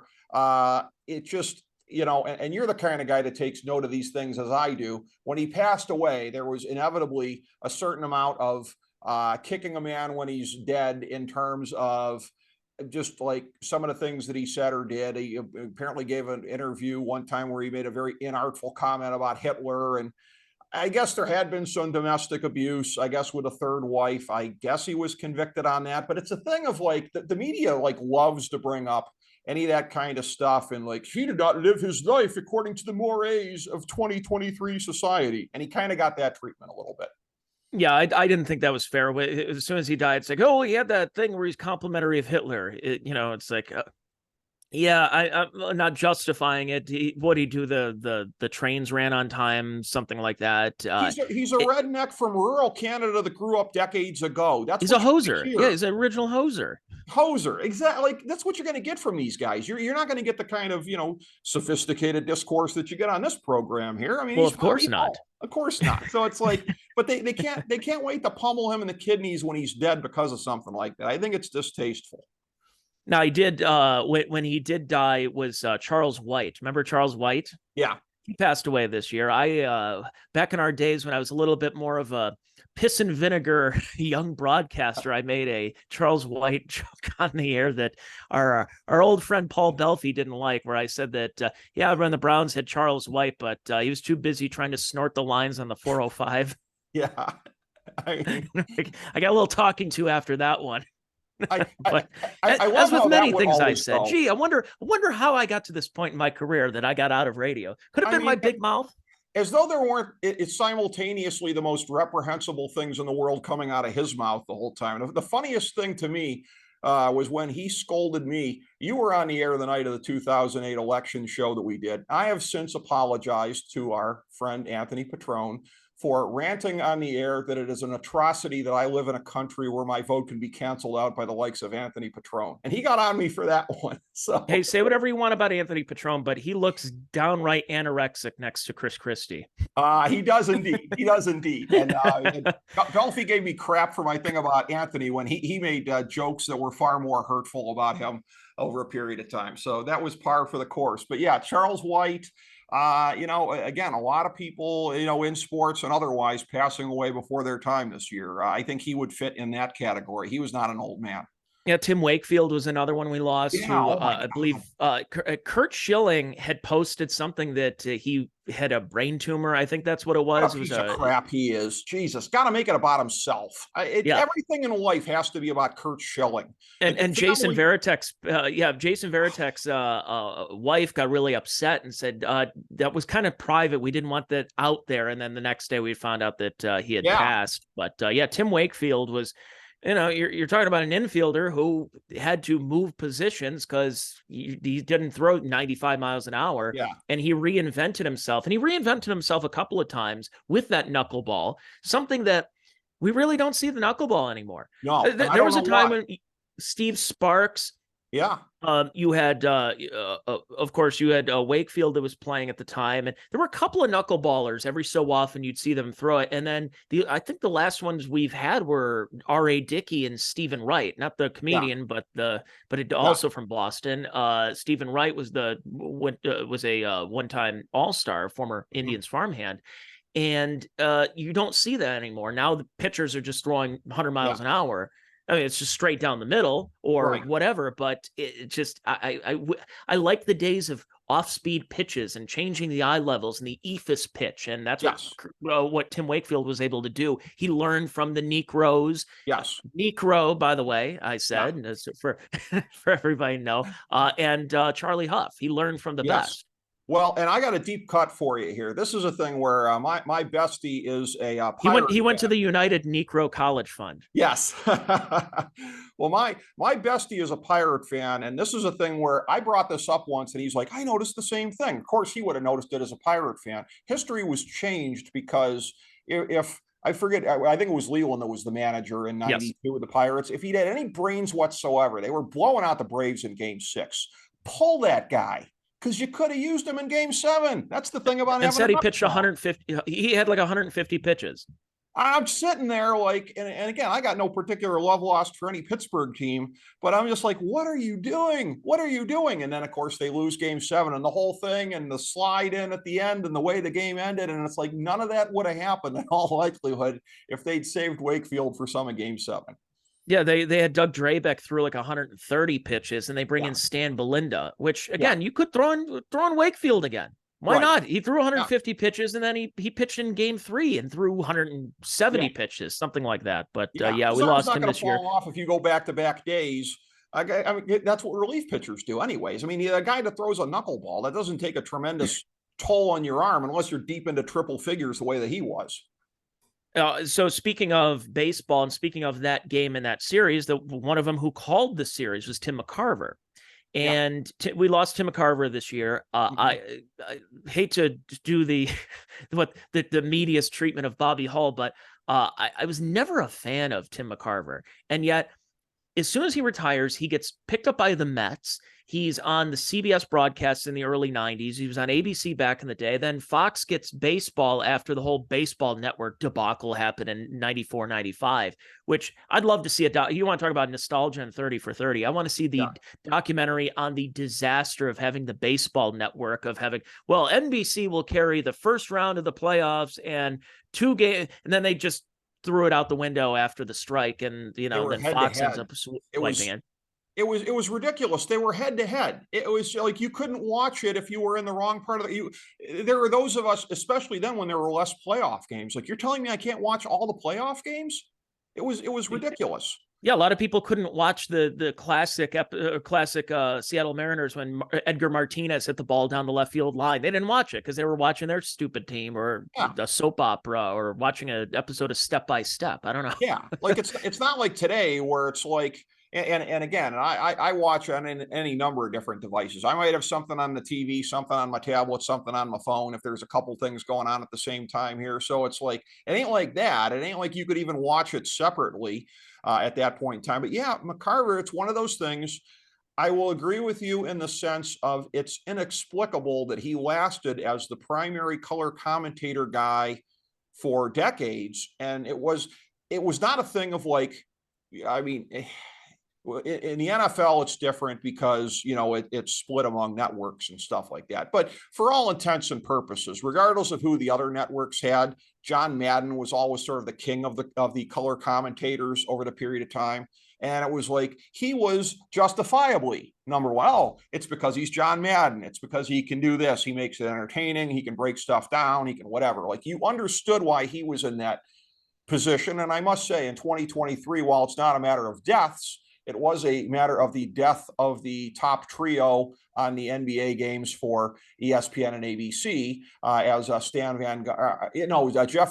it just, and you're the kind of guy that takes note of these things as I do. When he passed away, there was inevitably a certain amount of kicking a man when he's dead in terms of just like some of the things that he said or did. He apparently gave an interview one time where he made a very inartful comment about Hitler. And I guess there had been some domestic abuse, I guess, with a third wife. I guess he was convicted on that. But it's a thing of like the media like loves to bring up any of that kind of stuff. And like, he did not live his life according to the mores of 2023 society. And he kind of got that treatment a little bit. Yeah, I didn't think that was fair. As soon as he died, it's like, oh, he had that thing where he's complimentary of Hitler. It's like, yeah, I'm not justifying it. What'd he do? The trains ran on time, something like that. He's a redneck from rural Canada that grew up decades ago. He's a hoser. Yeah, he's an original hoser. Hoser, exactly. Like that's what you're going to get from these guys. You're not going to get the kind of sophisticated discourse that you get on this program here. I mean, well, of course not. Of course not. So it's like, but they can't wait to pummel him in the kidneys when he's dead because of something like that. I think it's distasteful. Now he did when he did die was Charles White. Remember Charles White? Yeah. He passed away this year. I back in our days when I was a little bit more of a piss and vinegar young broadcaster, I made a Charles White joke on the air that our old friend Paul Belfie didn't like, where I said that when the Browns had Charles White, but he was too busy trying to snort the lines on the 405. Yeah. I got a little talking to after that one. I as with many things I said, I wonder how I got to this point in my career that I got out of radio. Could have been my big mouth. As though there weren't it's simultaneously the most reprehensible things in the world coming out of his mouth the whole time. The funniest thing to me was when he scolded me. You were on the air the night of the 2008 election show that we did. I have since apologized to our friend Anthony Petrone for ranting on the air that it is an atrocity that I live in a country where my vote can be canceled out by the likes of Anthony Petrone. And he got on me for that one. So hey, say whatever you want about Anthony Petrone, but he looks downright anorexic next to Chris Christie. He does indeed. He does indeed. And Belfie gave me crap for my thing about Anthony when he made jokes that were far more hurtful about him over a period of time. So that was par for the course. But yeah, Charles White, again, a lot of people, in sports and otherwise passing away before their time this year. I think he would fit in that category. He was not an old man. Yeah, Tim Wakefield was another one we lost. Yeah, who, I believe Kurt Schilling had posted something that he had a brain tumor. I think that's what it was. What a piece of crap he is. Jesus, got to make it about himself. Everything in life has to be about Kurt Schilling. And Jason Varitek's, Jason Varitek's wife got really upset and said that was kind of private. We didn't want that out there. And then the next day we found out that he had passed. But Tim Wakefield was. You're talking about an infielder who had to move positions because he didn't throw 95 miles an hour. Yeah. And he reinvented himself. And he reinvented himself a couple of times with that knuckleball, something that we really don't see the knuckleball anymore. No, there was a time when Steve Sparks. Yeah. You had, of course, you had Wakefield that was playing at the time, and there were a couple of knuckleballers. Every so often, you'd see them throw it, and then I think the last ones we've had were R.A. Dickey and Stephen Wright, not the comedian, but also from Boston. Stephen Wright was a one-time All-Star, former Indians farmhand. And you don't see that anymore. Now the pitchers are just throwing 100 miles an hour. I mean, it's just straight down the middle or whatever, but it just, I like the days of off-speed pitches and changing the eye levels and the ephus pitch. And that's Yes. what Tim Wakefield was able to do. He learned from the Necros. Yes. Necro, by the way, I said, Yeah. for for everybody to know, and Charlie Huff. He learned from the Yes. best. Well, and I got a deep cut for you here. This is a thing where my bestie is a He went to the United Negro College Fund. Yes. Well, my bestie is a Pirate fan, and this is a thing where I brought this up once, and he's like, "I noticed the same thing." Of course, he would have noticed it as a Pirate fan. History was changed because if I forget, I think it was Leland that was the manager in '92 with the Pirates. If he'd had any brains whatsoever, they were blowing out the Braves in Game 6. Pull that guy, because you could have used him in Game 7. That's the thing about him. Instead, he pitched 150. He had like 150 pitches. I'm sitting there like, and again, I got no particular love lost for any Pittsburgh team, but I'm just like, what are you doing? What are you doing? And then, of course, they lose Game 7 and the whole thing and the slide in at the end and the way the game ended. And it's like, none of that would have happened in all likelihood if they'd saved Wakefield for some of Game 7. Yeah, they had Doug Drabeck through like 130 pitches, and they bring in Stan Belinda, which again you could throw in Wakefield again. Why not? He threw 150 pitches, and then he pitched in Game 3 and threw 170 pitches, something like that. But we lost him this year. Off if you go back-to-back days. I mean, that's what relief pitchers do, anyways. I mean, a guy that throws a knuckleball, that doesn't take a tremendous toll on your arm unless you're deep into triple figures the way that he was. So speaking of baseball and speaking of that game and that series, one of them who called the series was Tim McCarver. And we lost Tim McCarver this year. I hate to do the media's treatment of Bobby Hull, but I was never a fan of Tim McCarver. And yet, as soon as he retires, he gets picked up by the Mets. He's on the CBS broadcasts in the early 90s. He was on ABC back in the day. Then Fox gets baseball after the whole baseball network debacle happened in 94, 95, which I'd love to see you want to talk about nostalgia and 30 for 30. I want to see the documentary on the disaster of having the baseball network, NBC will carry the first round of the playoffs and 2 games, and then they just threw it out the window after the strike, and then Fox ends up swiping it. It was ridiculous. They were head to head. It was like you couldn't watch it if you were in the wrong part of there were those of us, especially then when there were less playoff games. Like, you're telling me I can't watch all the playoff games? It was ridiculous. Yeah, a lot of people couldn't watch the classic Seattle Mariners when Edgar Martinez hit the ball down the left field line. They didn't watch it because they were watching their stupid team or a soap opera or watching an episode of Step by Step. I don't know. Yeah, like it's not like today where it's like. And again, I watch on any number of different devices. I might have something on the TV, something on my tablet, something on my phone, if there's a couple things going on at the same time here. So it's like, it ain't like that. It ain't like you could even watch it separately at that point in time. But yeah, McCarver, it's one of those things. I will agree with you in the sense of it's inexplicable that he lasted as the primary color commentator guy for decades. And it was not a thing of like, I mean, in the NFL, it's different because, it's split among networks and stuff like that. But for all intents and purposes, regardless of who the other networks had, John Madden was always sort of the king of the color commentators over the period of time. And it was like, he was justifiably number one. Oh, it's because he's John Madden. It's because he can do this. He makes it entertaining. He can break stuff down. He can whatever. Like, you understood why he was in that position. And I must say, in 2023, while it's not a matter of deaths, it was a matter of the death of the top trio on the NBA games for ESPN and ABC, as Jeff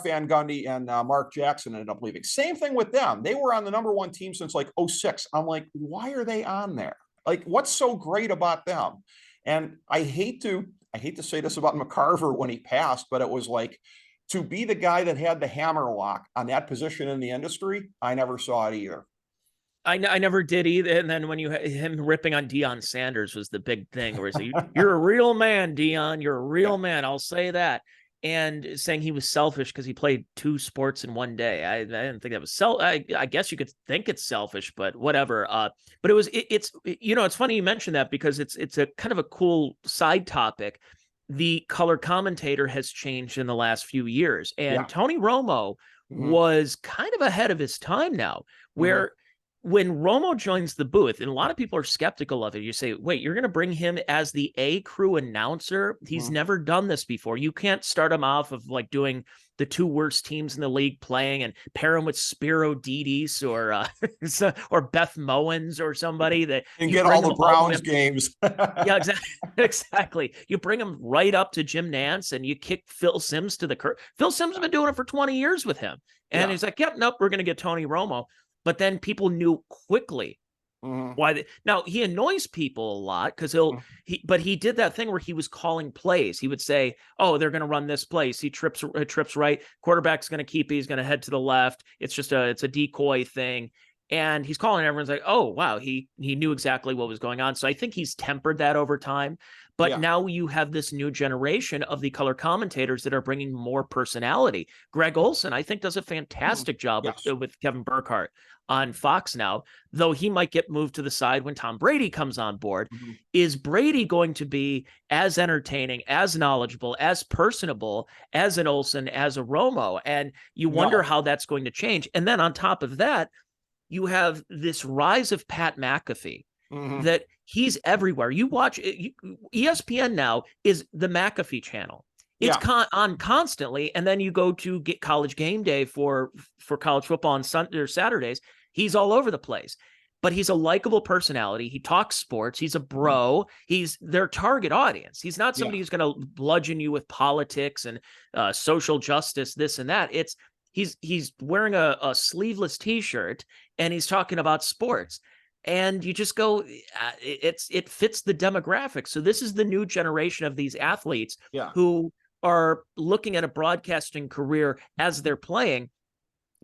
Van Gundy and Mark Jackson ended up leaving. Same thing with them. They were on the number one team since like 2006. I'm like, why are they on there? Like, what's so great about them? And I hate to say this about McCarver when he passed, but it was like, to be the guy that had the hammer lock on that position in the industry, I never saw it either. I never did either. And then when him ripping on Deion Sanders was the big thing, where he's like, "You're a real man, Deion. You're a real man. I'll say that." And saying he was selfish because he played 2 sports in one day. I didn't think that was I guess you could think it's selfish, but whatever. But it's funny you mentioned that, because it's a kind of a cool side topic. The color commentator has changed in the last few years, and Tony Romo was kind of ahead of his time now, where when Romo joins the booth, and a lot of people are skeptical of it, you say, wait, you're going to bring him as the A crew announcer? He's never done this before. You can't start him off of like doing the two worst teams in the league playing and pair him with Spiro Didis or Beth Mowens or somebody that and get all the Browns games. Yeah, exactly. Exactly. You bring him right up to Jim Nantz and you kick Phil Simms to the curb. Phil Simms has been doing it for 20 years with him. And he's like, yep, nope, we're going to get Tony Romo. But then people knew quickly why. Now he annoys people a lot because but he did that thing where he was calling plays. He would say, "Oh, they're going to run this place." He trips right. Quarterback's going to keep it. He's going to head to the left. It's a decoy thing, and he's calling. Everyone's like, "Oh, wow." He knew exactly what was going on. So I think he's tempered that over time. But now you have this new generation of the color commentators that are bringing more personality. Greg Olson, I think, does a fantastic job with Kevin Burkhardt on Fox now, though he might get moved to the side when Tom Brady comes on board. Is Brady going to be as entertaining, as knowledgeable, as personable as an Olson, as a Romo? And you wonder how that's going to change. And then on top of that, you have this rise of Pat McAfee. That he's everywhere. You watch ESPN now is the McAfee channel. It's on constantly, and then you go to get College Game Day for college football on Sunday or Saturdays. He's all over the place, but he's a likable personality. He talks sports. He's a bro. He's their target audience. He's not somebody who's going to bludgeon you with politics and social justice, this and that. He's wearing a sleeveless T-shirt and he's talking about sports. And you just go, it fits the demographic. So this is the new generation of these athletes who are looking at a broadcasting career as they're playing,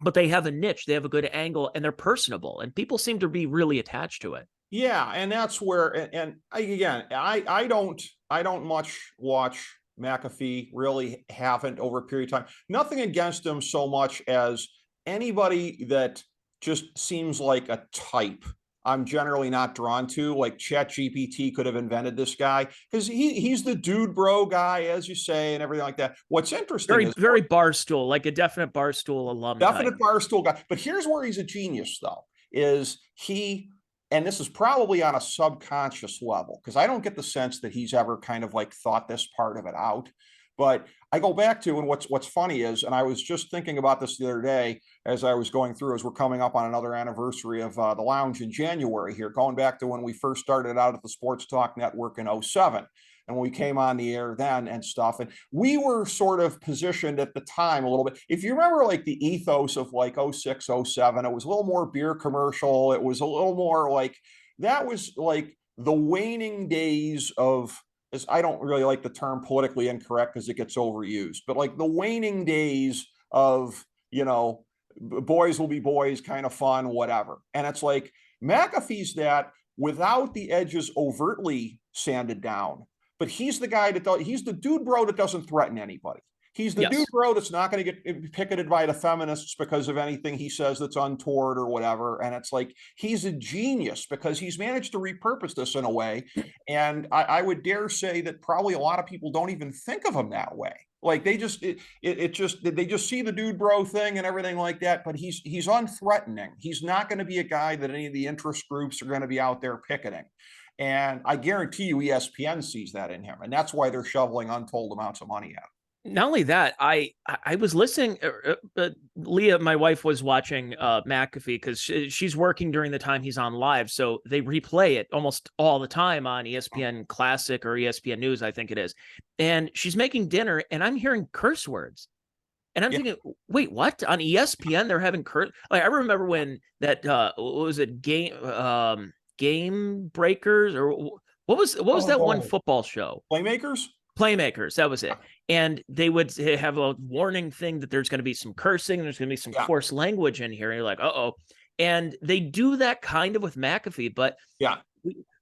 but they have a niche, they have a good angle, and they're personable. And people seem to be really attached to it. Yeah, and that's where, I don't much watch McAfee, really haven't over a period of time. Nothing against him so much as anybody that just seems like a type I'm generally not drawn to. Like ChatGPT could have invented this guy because he's the dude bro guy, as you say, and everything like that. What's interesting is very Barstool, like a definite Barstool alum. Definite Barstool guy. But here's where he's a genius, though, is and this is probably on a subconscious level, because I don't get the sense that he's ever kind of like thought this part of it out. But I go back to, and what's funny is, and I was just thinking about this the other day as I was going through, as we're coming up on another anniversary of the Lounge in January here, going back to when we first started out at the Sports Talk Network in 2007. And when we came on the air then and stuff, and we were sort of positioned at the time a little bit. If you remember like the ethos of like 2006, 2007, it was a little more beer commercial. It was a little more like, that was like the waning days of, as I don't really like the term politically incorrect because it gets overused, but like the waning days of, boys will be boys, kind of fun, whatever. And it's like McAfee's that without the edges overtly sanded down. But he's the guy he's the dude bro that doesn't threaten anybody. He's the dude bro that's not going to get picketed by the feminists because of anything he says that's untoward or whatever. And it's like, he's a genius because he's managed to repurpose this in a way. And I would dare say that probably a lot of people don't even think of him that way. Like they just, they just see the dude bro thing and everything like that, but he's unthreatening. He's not going to be a guy that any of the interest groups are going to be out there picketing. And I guarantee you ESPN sees that in him. And that's why they're shoveling untold amounts of money at him. Not only that, I was listening. Leah, my wife, was watching McAfee because she's working during the time he's on live. So they replay it almost all the time on ESPN Classic or ESPN News, I think it is. And she's making dinner and I'm hearing curse words. And I'm thinking, wait, what? On ESPN, they're having curse. Like, I remember when that, what was it, Game Breakers, or what was that one football show? Playmakers, that was it. And they would have a warning thing that there's going to be some cursing, there's going to be some coarse language in here. And you're like, uh-oh. And they do that kind of with McAfee, but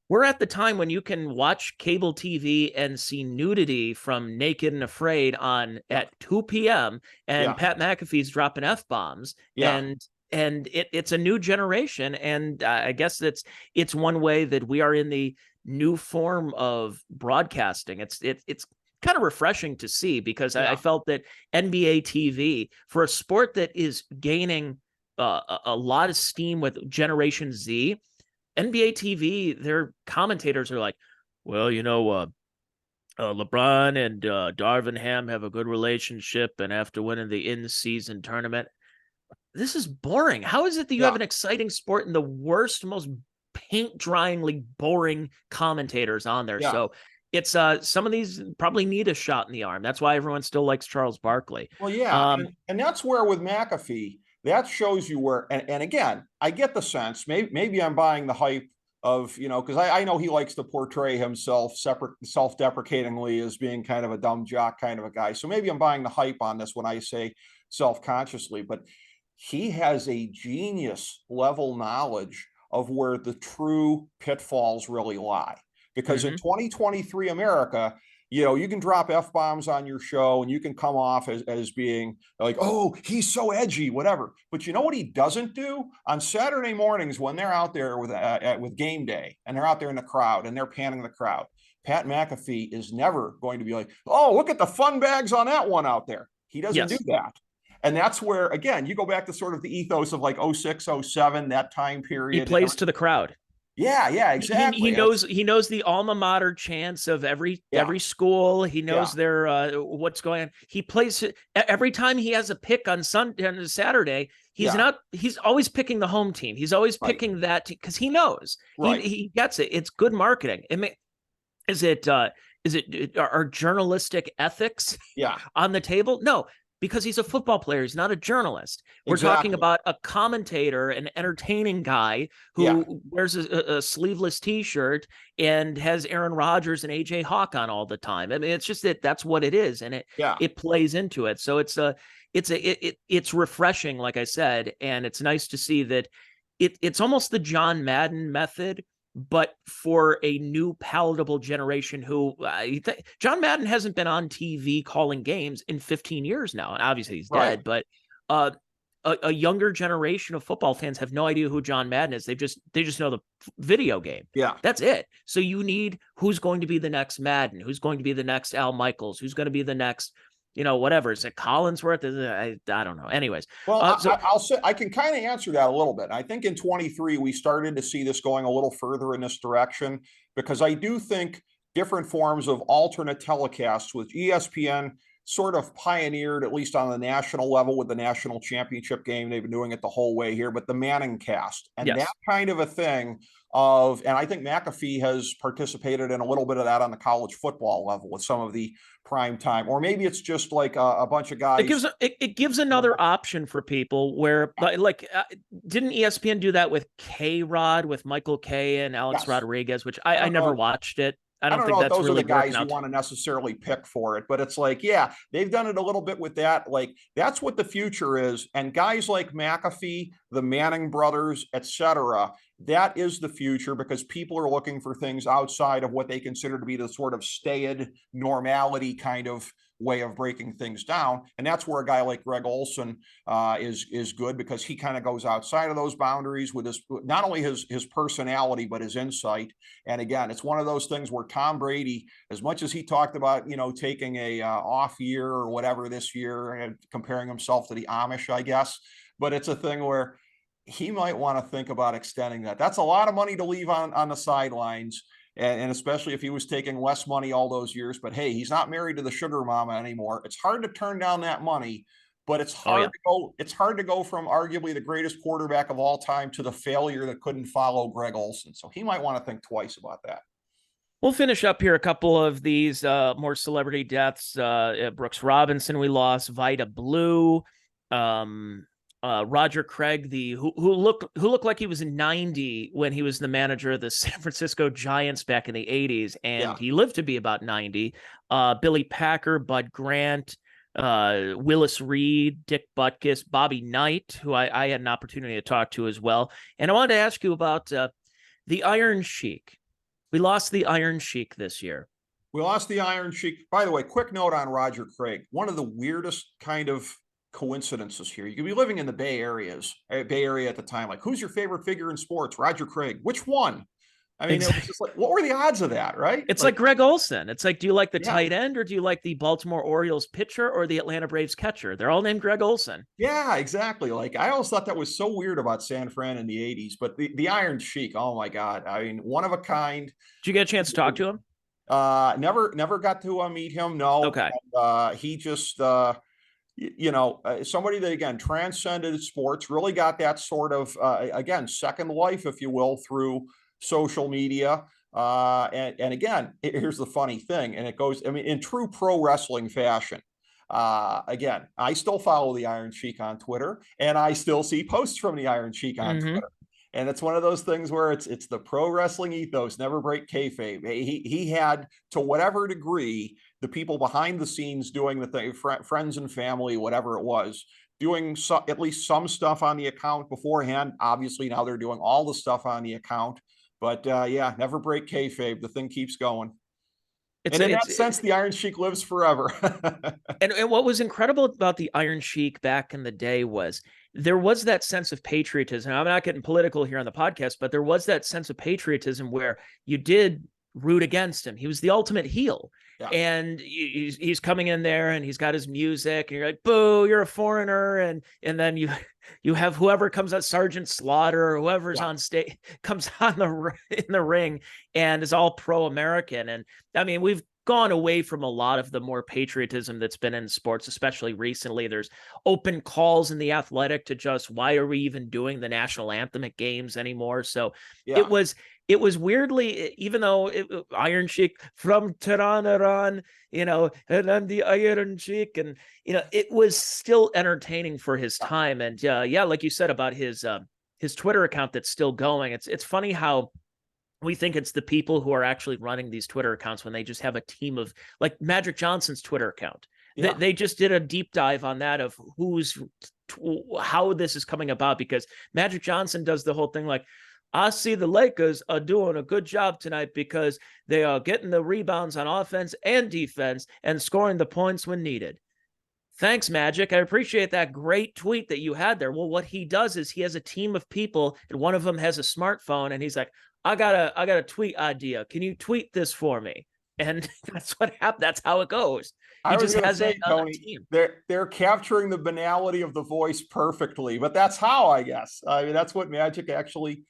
we're at the time when you can watch cable TV and see nudity from Naked and Afraid on at 2 p.m. and Pat McAfee's dropping F-bombs. And it's a new generation. And I guess it's one way that we are in the new form of broadcasting. It's kind of refreshing to see because I felt that NBA TV, for a sport that is gaining a lot of steam with Generation Z. NBA TV, their commentators are like, well, LeBron and Darvin Ham have a good relationship, and after winning the in-season tournament, this is boring. How is it that you have an exciting sport and the worst, most paint-dryingly boring commentators on there? Yeah. So it's some of these probably need a shot in the arm. That's why everyone still likes Charles Barkley. Well, yeah, and that's where with McAfee, that shows you where. And again, I get the sense. Maybe I'm buying the hype of because I know he likes to portray himself self-deprecatingly as being kind of a dumb jock kind of a guy. So maybe I'm buying the hype on this when I say self-consciously, but he has a genius level knowledge of where the true pitfalls really lie. Because in 2023 America, you can drop F-bombs on your show and you can come off as being like, oh, he's so edgy, whatever. But you know what he doesn't do? On Saturday mornings when they're out there with game day and they're out there in the crowd and they're panning the crowd, Pat McAfee is never going to be like, oh, look at the fun bags on that one out there. He doesn't do that. And that's where, again, you go back to sort of the ethos of like 06, 07, that time period. He plays to the crowd. Yeah, exactly. He knows the alma mater chants of every school. He knows their what's going on. He plays every time he has a pick on Saturday. He's always picking the home team. He's always picking that because he knows he gets it. It's good marketing. Is it are journalistic ethics on the table? No. Because he's a football player. He's not a journalist. We're talking about a commentator, an entertaining guy who wears a sleeveless T-shirt and has Aaron Rodgers and AJ Hawk on all the time. I mean, it's just that's what it is, and it plays into it. So it's refreshing, like I said, and it's nice to see that it's almost the John Madden method, but for a new palatable generation who John Madden hasn't been on TV calling games in 15 years now. And obviously he's dead, but a younger generation of football fans have no idea who John Madden is. They just know the video game. Yeah. That's it. So you need who's going to be the next Madden, who's going to be the next Al Michaels, who's going to be the next, whatever. Is it Collinsworth? I don't know. Anyways. Well, I'll say I can kind of answer that a little bit. I think in 23, we started to see this going a little further in this direction because I do think different forms of alternate telecasts with ESPN sort of pioneered, at least on the national level with the national championship game. They've been doing it the whole way here, but the Manning cast and that kind of a thing and I think McAfee has participated in a little bit of that on the college football level with some of the prime time, or maybe it's just like a bunch of guys. It gives another option for people where didn't ESPN do that with K-Rod, with Michael Kay and Alex Rodriguez, which I never watched it. I don't think know that's if those really are the guys you want to necessarily pick for it, but it's like, they've done it a little bit with that. Like that's what the future is. And guys like McAfee, the Manning brothers, etc., that is the future because people are looking for things outside of what they consider to be the sort of staid normality kind of way of breaking things down. And that's where a guy like Greg Olson is good because he kind of goes outside of those boundaries with his, not only his personality, but his insight. And again, it's one of those things where Tom Brady, as much as he talked about, taking a off year or whatever this year and comparing himself to the Amish, I guess, but it's a thing where he might want to think about extending that. That's a lot of money to leave on the sidelines. And especially if he was taking less money all those years, but hey, he's not married to the sugar mama anymore. It's hard to turn down that money, but it's hard to go. It's hard to go from arguably the greatest quarterback of all time to the failure that couldn't follow Greg Olson. So he might want to think twice about that. We'll finish up here a couple of these more celebrity deaths. Brooks Robinson, we lost. Vida Blue. Roger Craig, who looked like he was 90 when he was the manager of the San Francisco Giants back in the 80s, and he lived to be about 90. Billy Packer, Bud Grant, Willis Reed, Dick Butkus, Bobby Knight, who I had an opportunity to talk to as well. And I wanted to ask you about the Iron Sheik. We lost the Iron Sheik this year. We lost the Iron Sheik. By the way, quick note on Roger Craig. One of the weirdest kind of coincidences here. You could be living in the Bay Area at the time. Like, who's your favorite figure in sports? Roger Craig. Which one? I mean, it was Exactly. just like, what were the odds of that, right? It's like Like, Greg Olson. It's like, do you like the yeah, tight end or do you like the Baltimore Orioles pitcher or the Atlanta Braves catcher? They're all named Greg Olson. yeah, exactly. Like, I always thought that was so weird about San Fran in the 80s, but the Iron Sheik, oh my God. I mean, one of a kind. Did you get a chance to talk to him? Never got to meet him. No. Okay. He just, somebody that again transcended sports, really got that sort of again second life, if you will, through social media. And again, here's the funny thing, and it goes, I mean, in true pro wrestling fashion. Again, I still follow the Iron Sheik on Twitter, and I still see posts from the Iron Sheik on Mm-hmm. Twitter. And it's one of those things where it's the pro wrestling ethos, never break kayfabe. He had, to whatever degree, the people behind the scenes doing the thing, friends and family, whatever it was, doing at least some stuff on the account beforehand. Obviously, now they're doing all the stuff on the account. But yeah, never break kayfabe. The thing keeps going. It's And in it's that sense, the Iron Sheik lives forever. and what was incredible about the Iron Sheik back in the day was there was that sense of patriotism. I'm not getting political here on the podcast, but there was that sense of patriotism where you did root against him. He was the ultimate heel. Yeah. And he's coming in there and he's got his music and you're like, boo, you're a foreigner. And then you have whoever comes out, Sergeant Slaughter or whoever's on stage comes on in the ring and is all pro-American. And I mean, we've gone away from a lot of the more patriotism that's been in sports, especially recently. There's open calls in the Athletic to just, why are we even doing the national anthem at games anymore? So Yeah. it was weirdly, even though Iron Sheik from Tehran, Iran, and I'm the Iron Sheik, and it was still entertaining for his time. And yeah, like you said about his Twitter account that's still going. It's funny how we think it's the people who are actually running these Twitter accounts when they just have a team of, like Magic Johnson's Twitter account. Yeah. They just did a deep dive on that of how this is coming about, because Magic Johnson does the whole thing like, I see the Lakers are doing a good job tonight because they are getting the rebounds on offense and defense and scoring the points when needed. Thanks, Magic. I appreciate that great tweet that you had there. Well, what he does is he has a team of people, and one of them has a smartphone, and he's like, I got a tweet idea. Can you tweet this for me? And that's what happened. That's how it goes. He I was just going to has say, a Tony, team. they're capturing the banality of the voice perfectly, but that's how, I guess. I mean, that's what Magic actually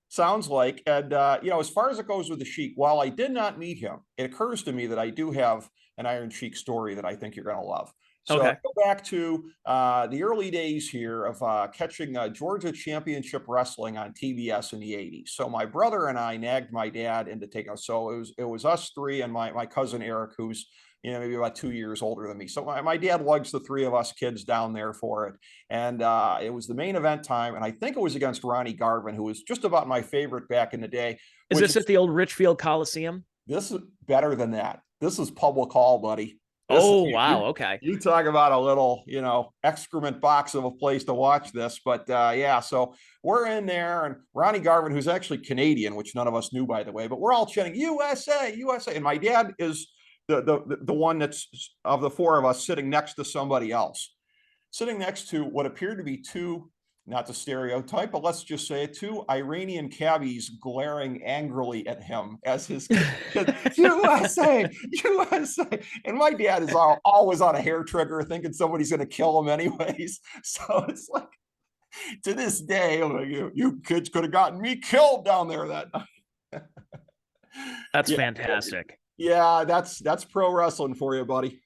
sounds like. And as far as it goes with the Sheik, while I did not meet him, it occurs to me that I do have an Iron Sheik story that I think you're going to love. So Okay. go back to the early days here of catching Georgia Championship Wrestling on TBS in the 80s. So my brother and I nagged my dad into taking us. So it was us three and my cousin Eric, who's maybe about 2 years older than me. So my dad lugs the three of us kids down there for it. And it was the main event time. And I think it was against Ronnie Garvin, who was just about my favorite back in the day. Is this at the old Richfield Coliseum? This is better than that. This is public hall, buddy. Oh, wow. Okay. You talk about a little, excrement box of a place to watch this. But yeah, so we're in there, and Ronnie Garvin, who's actually Canadian, which none of us knew, by the way, but we're all chanting USA, USA. And my dad is the one that's, of the four of us, sitting next to somebody else, sitting next to what appeared to be two, not to stereotype, but let's just say two Iranian cabbies glaring angrily at him as his USA, USA. And my dad is always on a hair trigger, thinking somebody's going to kill him anyways. So it's like, to this day, I'm like, you kids could have gotten me killed down there that night. That's fantastic. Yeah, that's pro wrestling for you, buddy.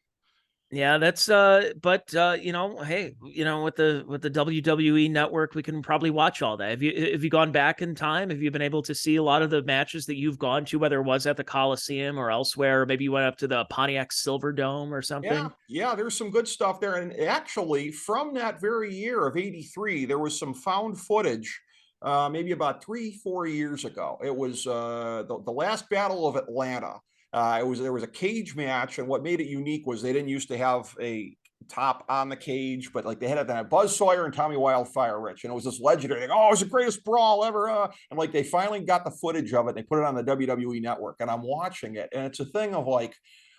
Yeah, that's but hey, with the WWE network, we can probably watch all that. Have you gone back in time? Have you been able to see a lot of the matches that you've gone to, whether it was at the Coliseum or elsewhere, or maybe you went up to the Pontiac Silverdome or something? Yeah, there's some good stuff there. And actually, from that very year of '83, there was some found footage. Maybe about 3-4 years ago. It was the last Battle of Atlanta. There was a cage match, and what made it unique was they didn't used to have a top on the cage, but like they had it then Buzz Sawyer and Tommy Wildfire Rich, and it was this legendary thing. Oh, it was the greatest brawl ever. And like they finally got the footage of it. And they put it on the WWE network, and I'm watching it, and it's a thing of like,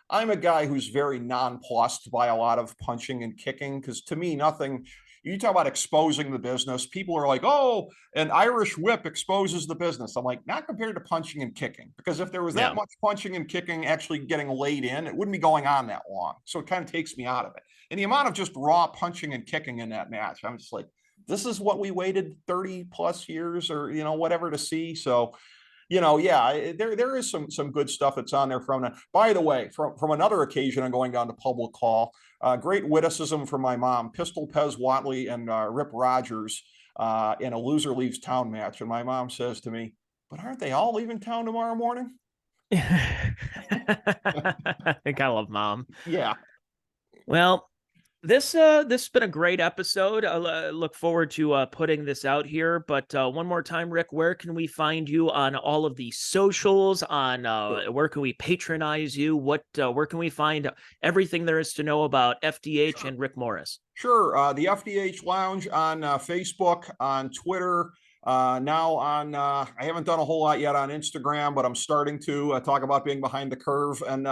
I'm a guy who's very nonplussed by a lot of punching and kicking, because to me, nothing, you talk about exposing the business. People are like, oh, an Irish whip exposes the business. I'm like, not compared to punching and kicking, because if there was that much punching and kicking actually getting laid in, it wouldn't be going on that long. So it kind of takes me out of it. And the amount of just raw punching and kicking in that match, I'm just like, this is what we waited 30 plus years or, whatever to see. So, there is some good stuff that's on there from that. By the way, from another occasion, I'm going down to public call. Great witticism from my mom, Pistol Pez Watley and Rip Rogers in a loser leaves town match. And my mom says to me, but aren't they all leaving town tomorrow morning? I think I love Mom. Yeah. Well, this has been a great episode. I look forward to putting this out here. But one more time, Rick, where can we find you on all of the socials? On where can we patronize you? Where can we find everything there is to know about FDH and Rick Morris? Sure. The FDH Lounge on Facebook, on Twitter. Now on, I haven't done a whole lot yet on Instagram, but I'm starting to talk about being behind the curve. And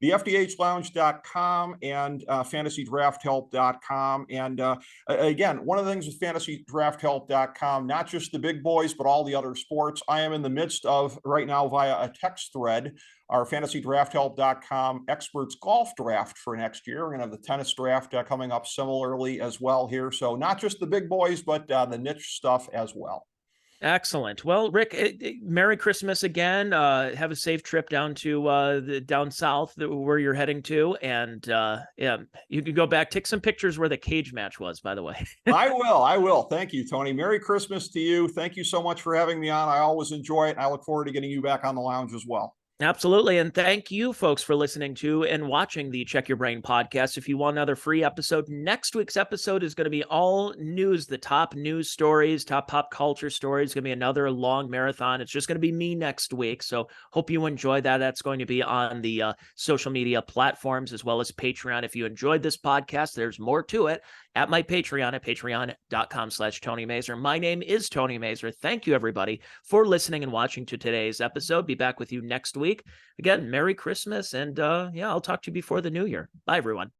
the FDHLounge.com and FantasyDraftHelp.com. And again, one of the things with FantasyDraftHelp.com, not just the big boys, but all the other sports, I am in the midst of right now via a text thread, our FantasyDraftHelp.com experts golf draft for next year. We're going to have the tennis draft coming up similarly as well here. So not just the big boys, but the niche stuff as well. Excellent. Well, Rick, Merry Christmas again. Have a safe trip down to down south where you're heading to, and yeah, you can go back, take some pictures where the cage match was. By the way, I will. Thank you, Tony. Merry Christmas to you. Thank you so much for having me on. I always enjoy it. And I look forward to getting you back on the lounge as well. Absolutely. And thank you, folks, for listening to and watching the Check Your Brain podcast. If you want another free episode, next week's episode is going to be all news, the top news stories, top pop culture stories. It's going to be another long marathon. It's just going to be me next week. So hope you enjoy that. That's going to be on the social media platforms as well as Patreon. If you enjoyed this podcast, there's more to it at my Patreon at patreon.com/Tony Mazur. My name is Tony Mazur. Thank you, everybody, for listening and watching to today's episode. Be back with you next week. Again, Merry Christmas. And yeah, I'll talk to you before the new year. Bye, everyone.